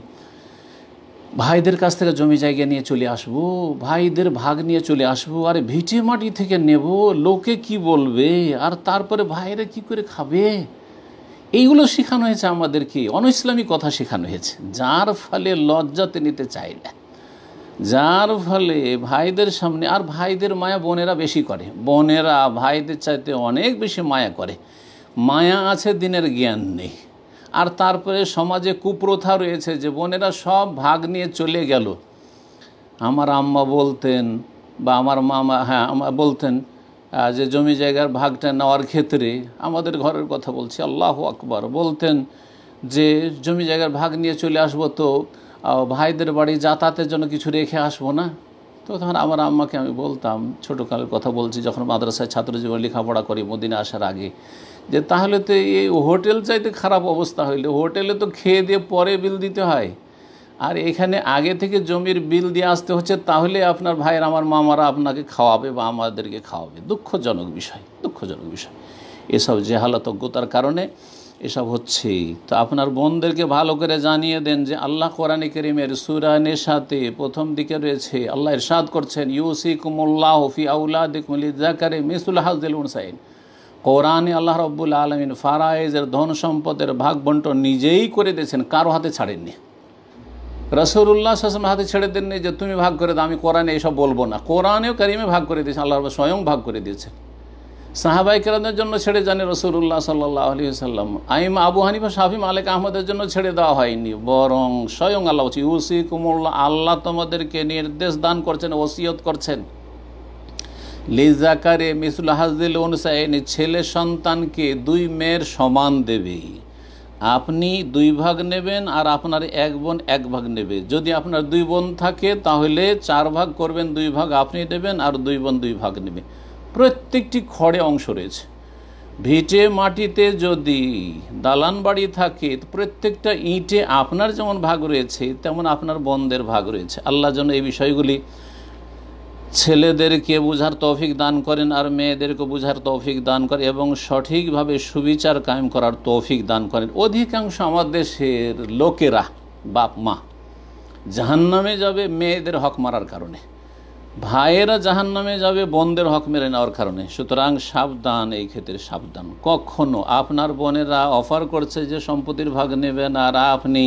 ভাইদের কাছ থেকে জমি জায়গা নিয়ে চলে আসবো, ভাইদের ভাগ নিয়ে চলে আসবো, আরে ভিটে মাটি থেকে নেব, লোকে কি বলবে, আর তারপরে ভাইরা কি করে খাবে, এইগুলো শেখানো হয়েছে আমাদেরকে, অনইসলামী কথা শেখানো হয়েছে, যার ফলে লজ্জাতে নিতে চাই না, যার ফলে ভাইদের সামনে, আর ভাইদের মায়া বোনেরা বেশি করে, বোনেরা ভাইদের চাইতে অনেক বেশি মায়া করে, মায়া আছে দিনের জ্ঞান নেই। আর তারপরে সমাজে কুপ্রথা রয়েছে যে বোনেরা সব ভাগ নিয়ে চলে গেল। আমার আম্মা বলতেন বা আমার মামা বলতেন যে জমি জায়গার ভাগটা নেওয়ার ক্ষেত্রে, আমাদের ঘরের কথা বলছি, আল্লাহু আকবার, বলতেন যে জমি জায়গার ভাগ নিয়ে চলে আসবো তো ভাইদের বাড়ি যাতায়াতের জন্য কিছু রেখে আসবো না। তো তখন আমার আম্মাকে আমি বলতাম, ছোটোকালের কথা বলছি, যখন মাদ্রাসায় ছাত্রজীবন লেখাপড়া করি মদিনা আসার আগে, যে তাহলে তো এই হোটেল চাইতে খারাপ অবস্থা হইলে, হোটেলে তো খেয়ে দিয়ে পরে বিল দিতে হয়, আর এখানে আগে থেকে জমির বিল দিয়ে আসতে হচ্ছে, তাহলে আপনার ভাইয়ের আমার মামারা আপনাকে খাওয়াবে বা আমাদেরকে খাওয়াবে। দুঃখজনক বিষয়, দুঃখজনক বিষয়। এসব জেহালতজ্ঞতার কারণে এসব হচ্ছে। তো আপনার বোনদেরকে ভালো করে জানিয়ে দেন যে আল্লাহ কোরআনে কারীমের সূরা নিসাতে প্রথম দিকে রয়েছে, আল্লাহ ইরশাদ করছেন, ইউসিকুমুল্লাহু ফি আওলাদিকুম লিযাকারি মিসলু হাযিল উনসাইন। কোরআনে আল্লাহ রাব্বুল আলামিন ফারায়েজের ধন সম্পদের ভাগ বন্টন নিজেই করে দিয়েছেন, কারো হাতে ছাড়েননি। রাসূলুল্লাহ সাল্লাল্লাহু আলাইহি ওয়াসাল্লাম হাতে ছেড়ে দেননি যে তুমি ভাগ করে দাও, আমি কোরআনে এসব বলবো না। কোরআনেও কারীমে ভাগ করে দিয়েছেন, আল্লাহ স্বয়ং ভাগ করে দিয়েছেন। সাহাবায়ে কেরামদের জন্য ছেড়ে যাননি রাসূলুল্লাহ সাল্লাল্লাহু আলাইহি ওয়াসাল্লাম। আইমা আবু হানিফা, শাফি, মালিক, আহমদের জন্য ছেড়ে দেওয়া হয়নি, বরং স্বয়ং আল্লাহ বলছে ইউসিকুমুল্লাহ, আল্লাহ তোমাদেরকে নির্দেশ দান করছেন, ওসিয়ত করছেন, লিযাকারি মিসলু হাযিল উনসাইন, ছেলে সন্তানকে দুই মেয়ের সমান দেবে। আপনি 2 ভাগ নেবেন আর আপনার এক বোন 1 ভাগ নেবে। যদি আপনার 2 বোন থাকে তাহলে 4 ভাগ করবেন, 2 ভাগ আপনি দেবেন আর 2 বোন 2 ভাগ নেবে। প্রত্যেকটি খড়ে অংশ রয়েছে। ভিটে মাটিতে যদি দালান বাড়ি থাকে, প্রত্যেকটা ইটে আপনার যেমন ভাগ রয়েছে তেমন আপনার বোনদের ভাগ রয়েছে। আল্লাহ যেন এই বিষয়গুলি ছেলেদেরকে বুঝার তৌফিক দান করেন আর মেয়েদেরকে বুঝার তৌফিক দান করেন এবং সঠিকভাবে সুবিচার কায়েম করার তৌফিক দান করেন। অধিকাংশ আমাদের দেশের লোকেরা, বাপ মা জাহান্নামে যাবে মেয়েদের হক মারার কারণে, ভাইয়েরা জাহান্নামে যাবে বোনদের হক মেরে নেওয়ার কারণে। সুতরাং সাবধান, এই ক্ষেত্রে সাবধান। কখনো আপনার বোনেরা অফার করছে যে সম্পত্তির ভাগ নেবেন আর আপনি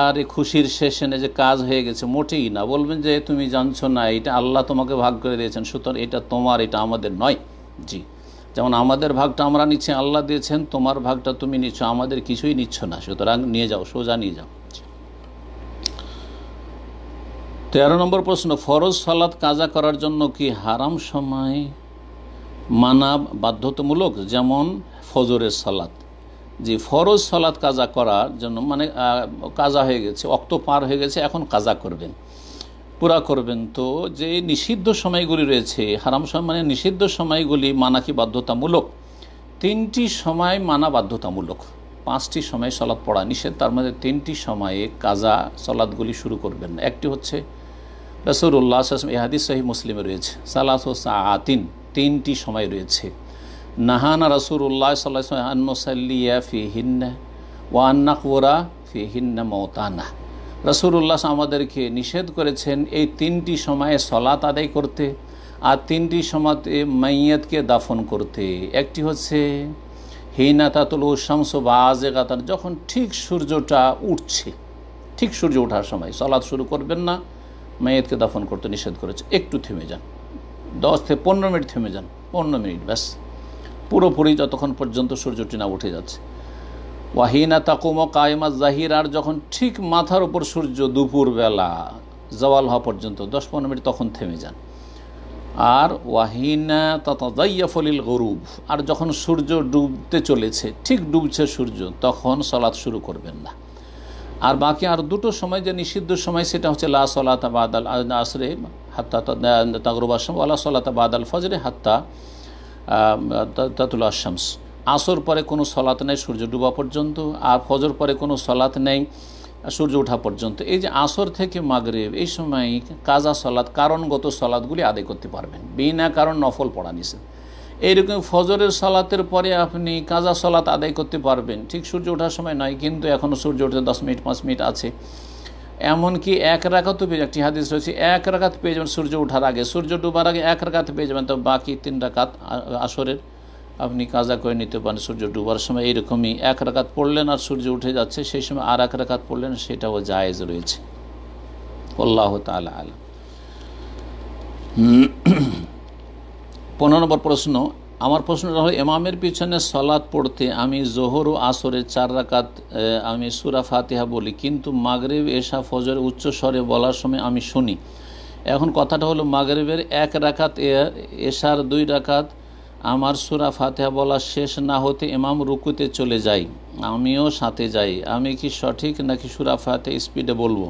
আর খুশির শেষে যে কাজ হয়ে গেছে, মোটেই না। বলবেন যে তুমি জানছো না, এটা আল্লাহ তোমাকে ভাগ করে দিয়েছেন, সুতরাং এটা তোমার, এটা আমাদের নয়। জি, যেমন আমাদের ভাগটা আমরা নিচ্ছি, আল্লাহ দিয়েছেন, তোমার ভাগটা তুমি নিচ্ছ, আমাদের কিছুই নিচ্ছ না, সুতরাং নিয়ে যাও, সোজা নিয়ে যাও। 13 নম্বর প্রশ্ন, ফরজ সালাত কাজা করার জন্য কি হারাম সময় মানা বাধ্যতামূলক, যেমন ফজরের সালাত? যে ফরজ সালাত কাজা করার জন্য, মানে কাজা হয়ে গেছে, অক্ত পার হয়ে গেছে, এখন কাজা করবেন, পুরা করবেন, তো যে নিষিদ্ধ সময়গুলি রয়েছে, হারাম সময় মানে নিষিদ্ধ সময়গুলি মানা কি বাধ্যতামূলক? 3টি সময় মানা বাধ্যতামূলক। 5টি সময় সালাত পড়া নিষেধ, তার মধ্যে 3টি সময়ে কাজা সালাতগুলি শুরু করবেন না। একটি হচ্ছে রাসূলুল্লাহ সাল্লাল্লাহু আলাইহি ওয়াসাল্লাম, এই হাদিস সহিহ মুসলিমে রয়েছে, সালাসু সাআতিন, 3টি সময় রয়েছে। নাহানা রাসূলুল্লাহ সাল্লাল্লাহু আলাইহি ওয়াসাল্লাম আন নুসাল্লিয়া ফিহিন্না ওয়া আন নাকবুরা ফিহিন্না মাউতানা। রাসূলুল্লাহ আমাদেরকে নিষেধ করেছেন এই 3টি সময়ে সালাত আদায় করতে আর 3টি সময়তে মাইয়াতকে দাফন করতে। একটি হচ্ছে হিনা তাতুল শামস বাযিগাতান, যখন ঠিক সূর্যটা উঠছে, ঠিক সূর্য ওঠার সময় সালাত শুরু করবেন না। মাইয়াতকে দাফন করতে নিষেধ করেছে। একটু থেমে যান, 10 থেকে 15 মিনিট থেমে যান, 15 মিনিট ব্যাস, পুরোপুরি যতক্ষণ পর্যন্ত সূর্যটি না উঠে যাচ্ছে। ওয়াহিনা তাকুম কায়মা জাহির, আর যখন ঠিক মাথার উপর সূর্য দুপুরবেলা জওয়াল হওয়া পর্যন্ত 10-15 মিনিট, তখন থেমে যান। আর ওয়াহিনা তাতাযায়্যাফুল গরুব, আর যখন সূর্য ডুবতে চলেছে, ঠিক ডুবছে সূর্য, তখন সালাত শুরু করবেন না। আর বাকি আর দুটো সময় যে নিষিদ্ধ সময়, সেটা হচ্ছে লা সালাতা বাদাল আসরে হাত্তা তাগরুবা শামস ওয়া লা সালাতা বাদাল ফজরে হাত্তা তাতুলা শামস। আসর পরে কোনো সলাত নেই সূর্য ডুবা পর্যন্ত, আর ফজর পরে কোনো সলাত নেই সূর্য ওঠা পর্যন্ত। এই যে আসর থেকে মাগরিব, এই সময় কাজা সলাত, কারণগত সলাতগুলি আদায় করতে পারবেন, বিনা কারণ নফল পড়া নিষেধ। এইরকম ফজরের সলাতের পরে আপনি কাজা সলাত আদায় করতে পারবেন, ঠিক সূর্য ওঠার সময় নয়, কিন্তু এখনও সূর্য উঠতে 10 মিনিট 5 মিনিট আছে। এমনকি 1 রাকাতও পেয়ে, একটি হাদিস রয়েছে 1 রাকাত পেয়ে যাবেন সূর্য ওঠার আগে, সূর্য ডুবার আগে 1 রাকাত পেয়ে যাবেন, তো বাকি 3 রাকাত আসরের আপনি কাজা করে নিতে পারেন সূর্য ডুবার সময়। এইরকমই 1 রাকাত পড়লেন আর সূর্য উঠে যাচ্ছে, সেই সময় আর 1 রাকাত পড়লেন, সেটাও জায়েজ রয়েছে। আল্লাহু তাআলা আলাম। 15 নম্বর প্রশ্ন। আমার প্রশ্নটা হলো, ইমামের পিছনে সলাত পড়তে আমি জোহর ও আসরের 4 রাকাত আমি সূরা ফাতিহা বলি, কিন্তু মাগরিব এশা ফজর উচ্চ স্বরে বলার সময় আমি শুনি। এখন কথাটা হলো, মাগরিবের 1 রাকাত এশার 2 রাকাত আমার সূরা ফাতিহা বলা শেষ না হতে ইমাম রুকুতে চলে যাই, আমিও সাথে যাই, আমি কি সঠিক নাকি সূরা ফাতিহা স্পিডে বলবো?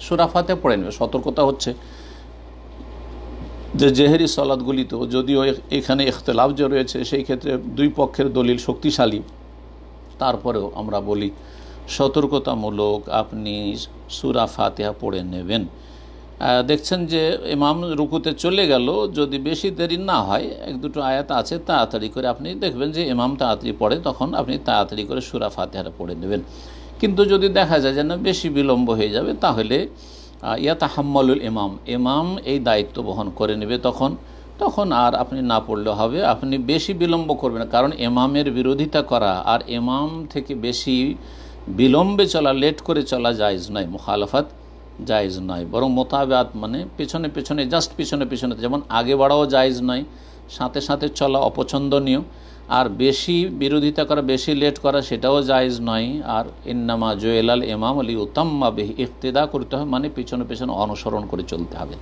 সূরা ফাতিহা পড়ে নেবে। সতর্কতা হচ্ছে যে জেহেরি সলাৎগুলিতেও যদিও এখানে ইখতিলাফ যে রয়েছে, সেই ক্ষেত্রে দুই পক্ষের দলিল শক্তিশালী, তারপরেও আমরা বলি সতর্কতামূলক আপনি সূরা ফাতিহা পড়ে নেবেন। দেখছেন যে ইমাম রুকুতে চলে গেল, যদি বেশি দেরি না হয়, 1-2 আয়াত আছে, তাড়াতাড়ি করে আপনি দেখবেন যে ইমাম তাড়াতাড়ি পড়ে, তখন আপনি তাড়াতাড়ি করে সূরা ফাতিহাটা পড়ে নেবেন। কিন্তু যদি দেখা যায় যে না বেশি বিলম্ব হয়ে যাবে, তাহলে ইয়াতাহাম্মালুল ইমাম এই দায়িত্ব বহন করে নেবে, তখন আর আপনি না পড়লে হবে, আপনি বেশি বিলম্ব করবেন না। কারণ ইমামের বিরোধিতা করা আর ইমাম থেকে বেশি বিলম্বে চলা, লেট করে চলা জায়েজ নয়, মুখালাফাত জায়েজ নয়, বরং মোতাবেআত মানে পেছনে পেছনে, জাস্ট পেছনে পেছনে, যেমন আগে বাড়াও জায়েজ নয়, সাথে সাথে চলা অপছন্দনীয়, আর বেশি বিরোধিতা করা, বেশি লেট করা, সেটাও জায়েজ নয়। আর ইন্নামা জুইলাল ইমাম লিইউতাম্মা বিহি, ইক্তেদা করতে হবে, মানে পেছনে পেছনে অনুসরণ করে চলতে হবে।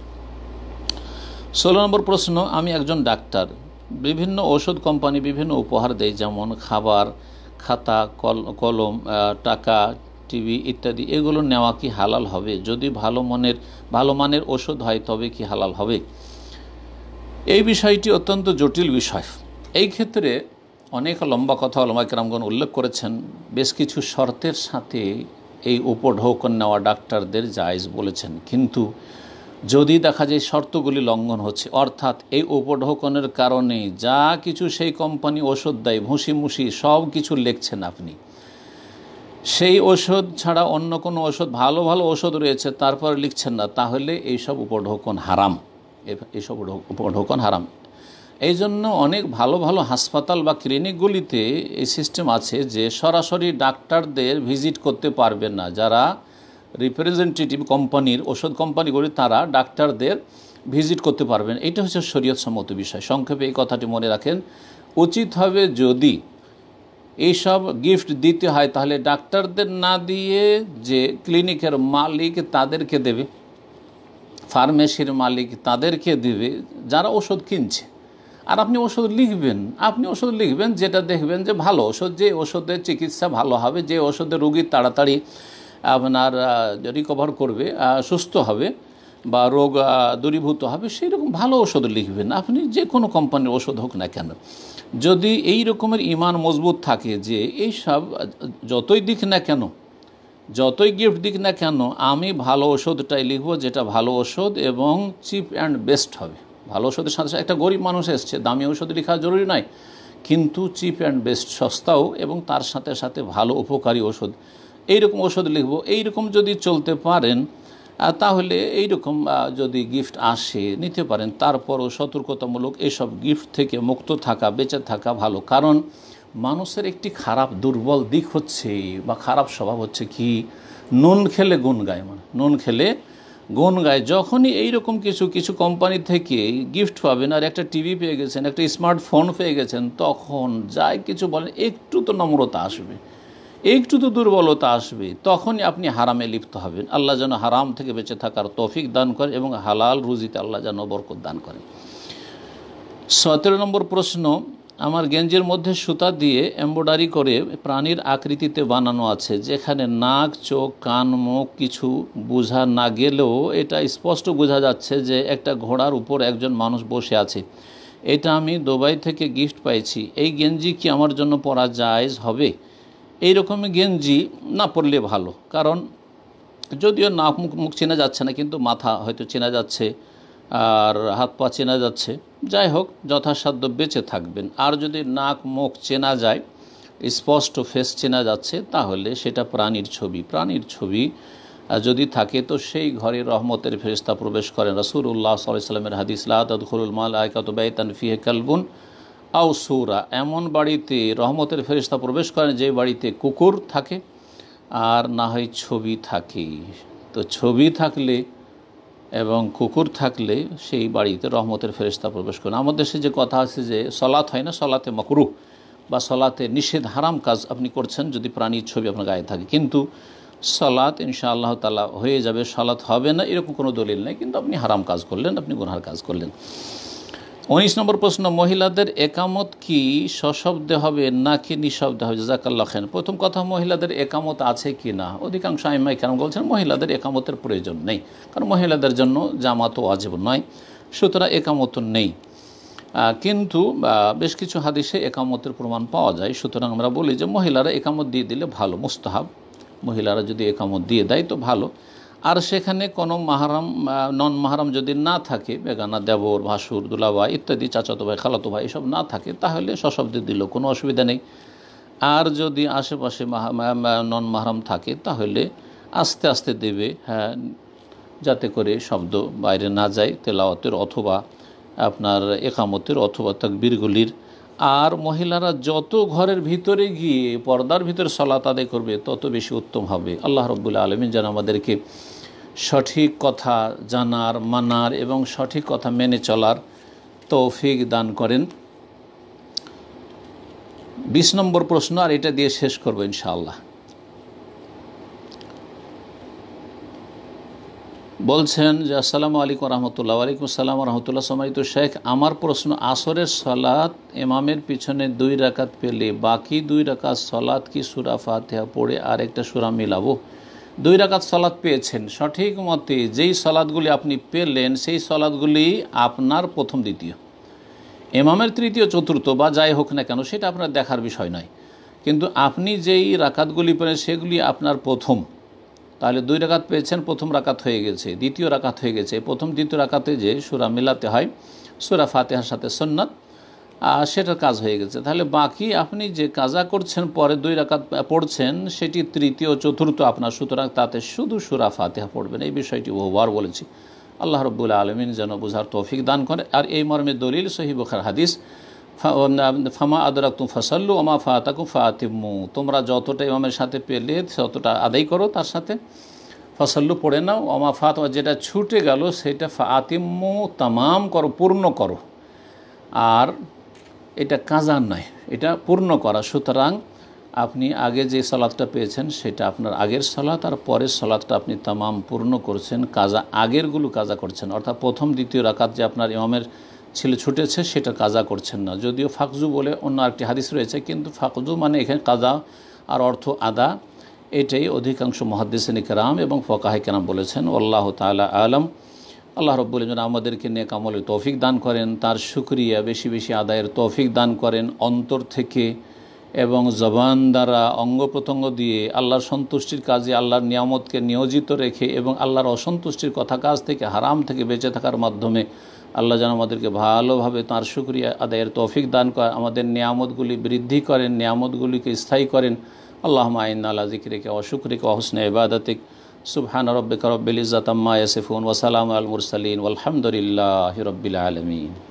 16 নম্বর প্রশ্ন। আমি একজন ডাক্তার, বিভিন্ন ওষুধ কোম্পানি বিভিন্ন উপহার দেয়, যেমন খাবার, খাতা, কলম, টাকা, টিভি ইত্যাদি, এগুলো নেওয়া কি হালাল হবে? যদি ভালো মানের ওষুধ হয় তবে কি হালাল হবে? এই বিষয়টি অত্যন্ত জটিল বিষয়। এই ক্ষেত্রে অনেক লম্বা কথা ওলামায়ে কেরামগণ উল্লেখ করেছেন। বেশ কিছু শর্তের সাথে এই উপঢৌকন নেওয়া ডাক্তারদের জায়েজ বলেছেন, কিন্তু যদি দেখা যায় শর্তগুলি লঙ্ঘন হচ্ছে, অর্থাৎ এই উপঢৌকনের কারণে যা কিছু সেই কোম্পানি ওষুধ দেয়, ভুসি সব কিছু লিখছেন আপনি, সেই ওষুধ ছাড়া অন্য কোনো ওষুধ, ভালো ভালো ওষুধ রয়েছে, তারপর লিখছেন না, তাহলে এইসব উপঢৌকন হারাম, এইসব উপঢৌকন হারাম। এই জন্য অনেক ভালো ভালো হাসপাতাল বা ক্লিনিকগুলিতে এই সিস্টেম আছে যে সরাসরি ডাক্তারদের ভিজিট করতে পারবে না, যারা রিপ্রেজেন্টেটিভ কোম্পানির, ওষুধ কোম্পানিগুলি, তারা ডাক্তারদের ভিজিট করতে পারবেন। এটা হচ্ছে শরীয়তসম্মত বিষয়। সংক্ষেপে এই কথাটি মনে রাখেন, উচিত হবে যদি এইসব গিফট দিতে হয়, তাহলে ডাক্তারদের না দিয়ে যে ক্লিনিকের মালিক তাদেরকে দেবে, ফার্মেসির মালিক তাদেরকে দেবে, যারা ওষুধ কিনছে। আর আপনি ওষুধ লিখবেন যেটা দেখবেন যে ভালো ওষুধ, যে ওষুধের চিকিৎসা ভালো হবে, যে ওষুধে রোগী তাড়াতাড়ি আপনার রিকভার করবে, সুস্থ হবে বা রোগ দূরীভূত হবে, সেই রকম ভালো ওষুধ লিখবেন। আপনি যে কোনো কোম্পানির ওষুধ হোক না কেন, যদি এই রকমের ঈমান মজবুত থাকে যে এইসব যতই দিক না কেন, যতই গিফট দিক না কেন, আমি ভালো ওষুধটাই লিখব, যেটা ভালো ওষুধ এবং চিপ অ্যান্ড বেস্ট হবে। ভালো ওষুধের সাথে সাথে একটা গরিব মানুষ এসছে, দামি ওষুধ লেখা জরুরি নয়, কিন্তু চিপ অ্যান্ড বেস্ট, সস্তাও এবং তার সাথে সাথে ভালো উপকারী ওষুধ, এইরকম ওষুধ লিখব। এইরকম যদি চলতে পারেন, তাহলে এইরকম যদি গিফট আসে নিতে পারেন। তারপরও সতর্কতামূলক এইসব গিফট থেকে মুক্ত থাকা, বেঁচে থাকা ভালো। কারণ মানুষের একটি খারাপ দুর্বল দিক হচ্ছে বা খারাপ স্বভাব হচ্ছে কি, নুন খেলে গুণ গায়। মানে নুন খেলে গুণ গায়। যখনই এইরকম কিছু কিছু কোম্পানি থেকে গিফট পাবেন, আর একটা টিভি পেয়ে গেছেন, একটা স্মার্টফোন পেয়ে গেছেন, তখন যাই কিছু বলেন একটু তো নম্রতা আসবে, একটু তো দুর্বলতা আসবে, তখনই আপনি হারামে লিপ্ত হবেন। আল্লাহ যেন হারাম থেকে বেঁচে থাকার তৌফিক দান করে এবং হালাল রুজিতে আল্লাহ যেন বরকত দান করে। 17 নম্বর প্রশ্ন, আমার গেঞ্জির মধ্যে সুতা দিয়ে এমব্রয়ডারি করে প্রাণীর আকৃতিতে বানানো আছে, যেখানে নাক, চোখ, কান, মুখ কিছু বোঝা না গেলেও এটা স্পষ্ট বোঝা যাচ্ছে যে একটা ঘোড়ার উপর একজন মানুষ বসে আছে। এটা আমি দুবাই থেকে গিফট পাইছি। এই গেঞ্জি কি আমার জন্য পরা জায়েজ হবে? এই রকমই গেঞ্জি না পরলে ভালো, কারণ যদিও নাক মুখ চেনা যাচ্ছে না, কিন্তু মাথা হয়তো চেনা যাচ্ছে আর হাত পা চেনা যাচ্ছে। যাই হোক, যথাসাধ্য বেঁচে থাকবেন। আর যদি নাক মুখ চেনা যায়, স্পষ্ট ফেস চেনা যাচ্ছে, তাহলে সেটা প্রাণীর ছবি যদি থাকে তো সেই ঘরে রহমতের ফেরেশতা প্রবেশ করেন। রাসূলুল্লাহ সাল্লাল্লাহু আলাইহি ওয়াসাল্লামের হাদিস, লা তাদখুলুল মালাইকাতু বাইতান ফিহি কালবুন আও সূরা, এমন বাড়িতে রহমতের ফেরেশতা প্রবেশ করেন যে বাড়িতে কুকুর থাকে আর না হয় ছবি থাকে। তো ছবি থাকলে এবং কুকুর থাকলে সেই বাড়িতে রহমতের ফেরেশতা প্রবেশ করেন। আমাদের দেশে যে কথা আছে যে সলাত হয় না, সলাতে মাকরুহ বা সলাতে নিষেধ, হারাম কাজ আপনি করছেন যদি প্রাণীর ছবি আপনার গায়ে থাকে, কিন্তু সলাত ইনশাআল্লাহ তাআলা হয়ে যাবে, সলাত হবে না এরকম কোনো দলিল নেই, কিন্তু আপনি হারাম কাজ করলেন, আপনি গুনহার কাজ করলেন। 19 নম্বর প্রশ্ন, মহিলাদের একামত কি সশব্দে হবে নাকি নিঃশব্দে হবে? জাযাকাল্লাহ খাইর। প্রথম কথা, মহিলাদের একামত আছে কি না, অধিকাংশ আইম্মায়ে কেরাম বলছেন মহিলাদের একামতের প্রয়োজন নেই, কারণ মহিলাদের জন্য জামাত ওয়াজিব নয়, সুতরাং একামত নেই। কিন্তু বেশ কিছু হাদিসে একামতের প্রমাণ পাওয়া যায়। সুতরাং আমরা বলি যে মহিলারা একামত দিয়ে দিলে ভালো, মুস্তাহাব। মহিলারা যদি একামত দিয়ে দেয় তো ভালো। আর সেখানে কোনো মাহারাম, নন মাহারাম যদি না থাকে, বেগানা, দেবর, ভাসুর, দুলাভাই ইত্যাদি, চাচাতো ভাই, খালাতো ভাই এসব না থাকে, তাহলে সশব্দে দিলেও কোনো অসুবিধা নেই। আর যদি আশেপাশে নন মাহারাম থাকে তাহলে আস্তে আস্তে দেবে, হ্যাঁ, যাতে করে শব্দ বাইরে না যায় তেলাওয়াতের অথবা আপনার একামতের অথবা তাকবীরগুলির। আর মহিলারা যত ঘরের ভিতরে গিয়ে পর্দার ভিতরে সালাত আদায় করবে তত বেশি উত্তম হবে। আল্লাহ রাব্বুল আলামিন যেন আমাদেরকে সঠিক কথা জানার, মানার এবং সঠিক কথা মেনে চলার তৌফিক দান করেন। 20 নম্বর প্রশ্ন, আর এটা দিয়ে শেষ করব ইনশাআল্লাহ। বলছেন যে আসসালামু আলাইকুম রহমতুল্লাহ। ওয়ালাইকুম আসসালাম রহমতুল্লাহ। সম্মানিত শেখ, আমার প্রশ্ন, আসরের সলাত ইমামের পিছনে 2 রাকাত পেলে বাকি 2 রাকাত সলাত কি সূরা ফাতিহা পড়ে আর একটা সূরা মিলাবো? 2 রাকাত সলাত পেয়েছেন, সঠিক মতে যেই সলাতগুলি আপনি পেলেন সেই সলাতগুলি আপনার প্রথম, দ্বিতীয়, ইমামের তৃতীয়, চতুর্থ বা যাই হোক না কেন সেটা আপনার দেখার বিষয় নয়, কিন্তু আপনি যেই রাকাতগুলি পেলেন সেগুলি আপনার প্রথম। তাহলে 2 রাকাত পেয়েছেন, প্রথম রাকাত হয়ে গেছে, দ্বিতীয় রাকাত হয়ে গেছে। প্রথম দ্বিতীয় রাকাতে যে সূরা মিলাতে হয় সূরা ফাতিহার সাথে সুন্নাত, সেটার কাজ হয়ে গেছে। তাহলে বাকি আপনি যে কাজা করছেন, পরে 2 রাকাত পড়ছেন, সেটি তৃতীয়, চতুর্থ আপনার, সুতরাং তাতে শুধু সূরা ফাতিহা পড়বেন। এই বিষয়টি বহুবার বলেছি। আল্লাহ রাব্বুল আলামিন যেন বোঝার তৌফিক দান করে। আর এই মর্মে দলিল সহিহ বুখারী হাদিস, ফামা আদরাকতুম ফাসাল্লু ওমা ফাতাকুম ফাতিমু, তোমরা যতটা ইমামের সাথে পেলে ততটা আদায় করো, তার সাথে ফাসাল্লু পড়ে নাও, ওমা ফাত, যেটা ছুটে গেল সেটা ফাতিমু, তামাম করো, পূর্ণ করো। আর এটা কাজা নয়, এটা পূর্ণ করা। সুতরাং আপনি আগে যে সালাতটা পেয়েছেন সেটা আপনার আগের সালাত, আর পরের সালাতটা আপনি তামাম পূর্ণ করছেন, কাজা আগেরগুলো কাজা করছেন। অর্থাৎ প্রথম দ্বিতীয় রাকাত যে আপনার ইমামের ছেলে ছুটেছে সেটা কাজা করছেন না। যদিও ফাকজু বলে অন্য আরেকটি হাদিস রয়েছে, কিন্তু ফাকজু মানে এখানে কাজা আর অর্থ আদা, এটাই অধিকাংশ মুহাদ্দিসিন কিরাম এবং ফুকাহা কিরাম বলেছেন। আল্লাহ তাআলা আলম। আল্লাহ রাব্বুল আলামিন আমাদেরকে নেক আমলের তৌফিক দান করেন, তার শুকরিয়া বেশি বেশি আদায়ের তৌফিক দান করেন, অন্তর থেকে এবং জবান দ্বারা, অঙ্গ প্রত্যঙ্গ দিয়ে আল্লাহর সন্তুষ্টির কাজে আল্লাহর নিয়ামতকে নিয়োজিত রেখে এবং আল্লাহর অসন্তুষ্টির কথা কাজ থেকে, হারাম থেকে বেঁচে থাকার মাধ্যমে আল্লাহ যেন আমাদেরকে ভালোভাবে তাঁর শুকরিয়া আদায়ের তৌফিক দান করেন, আমাদের নিয়ামতগুলি বৃদ্ধি করেন, নিয়ামতগুলিকে স্থায়ী করেন। আল্লাহুম্মা ইন্না আলা যিকরিকা ওয়া শুকরিকা ওয়া হুসনি ইবাদাতিক। সুবহানা রাব্বিকা রাব্বিল ইজ্জাতি আম্মা ইয়াসিফুন ওয়া সালামুন আলাল মুরসালিন ওয়ালহামদুলিল্লাহি রাব্বিল আলামিন।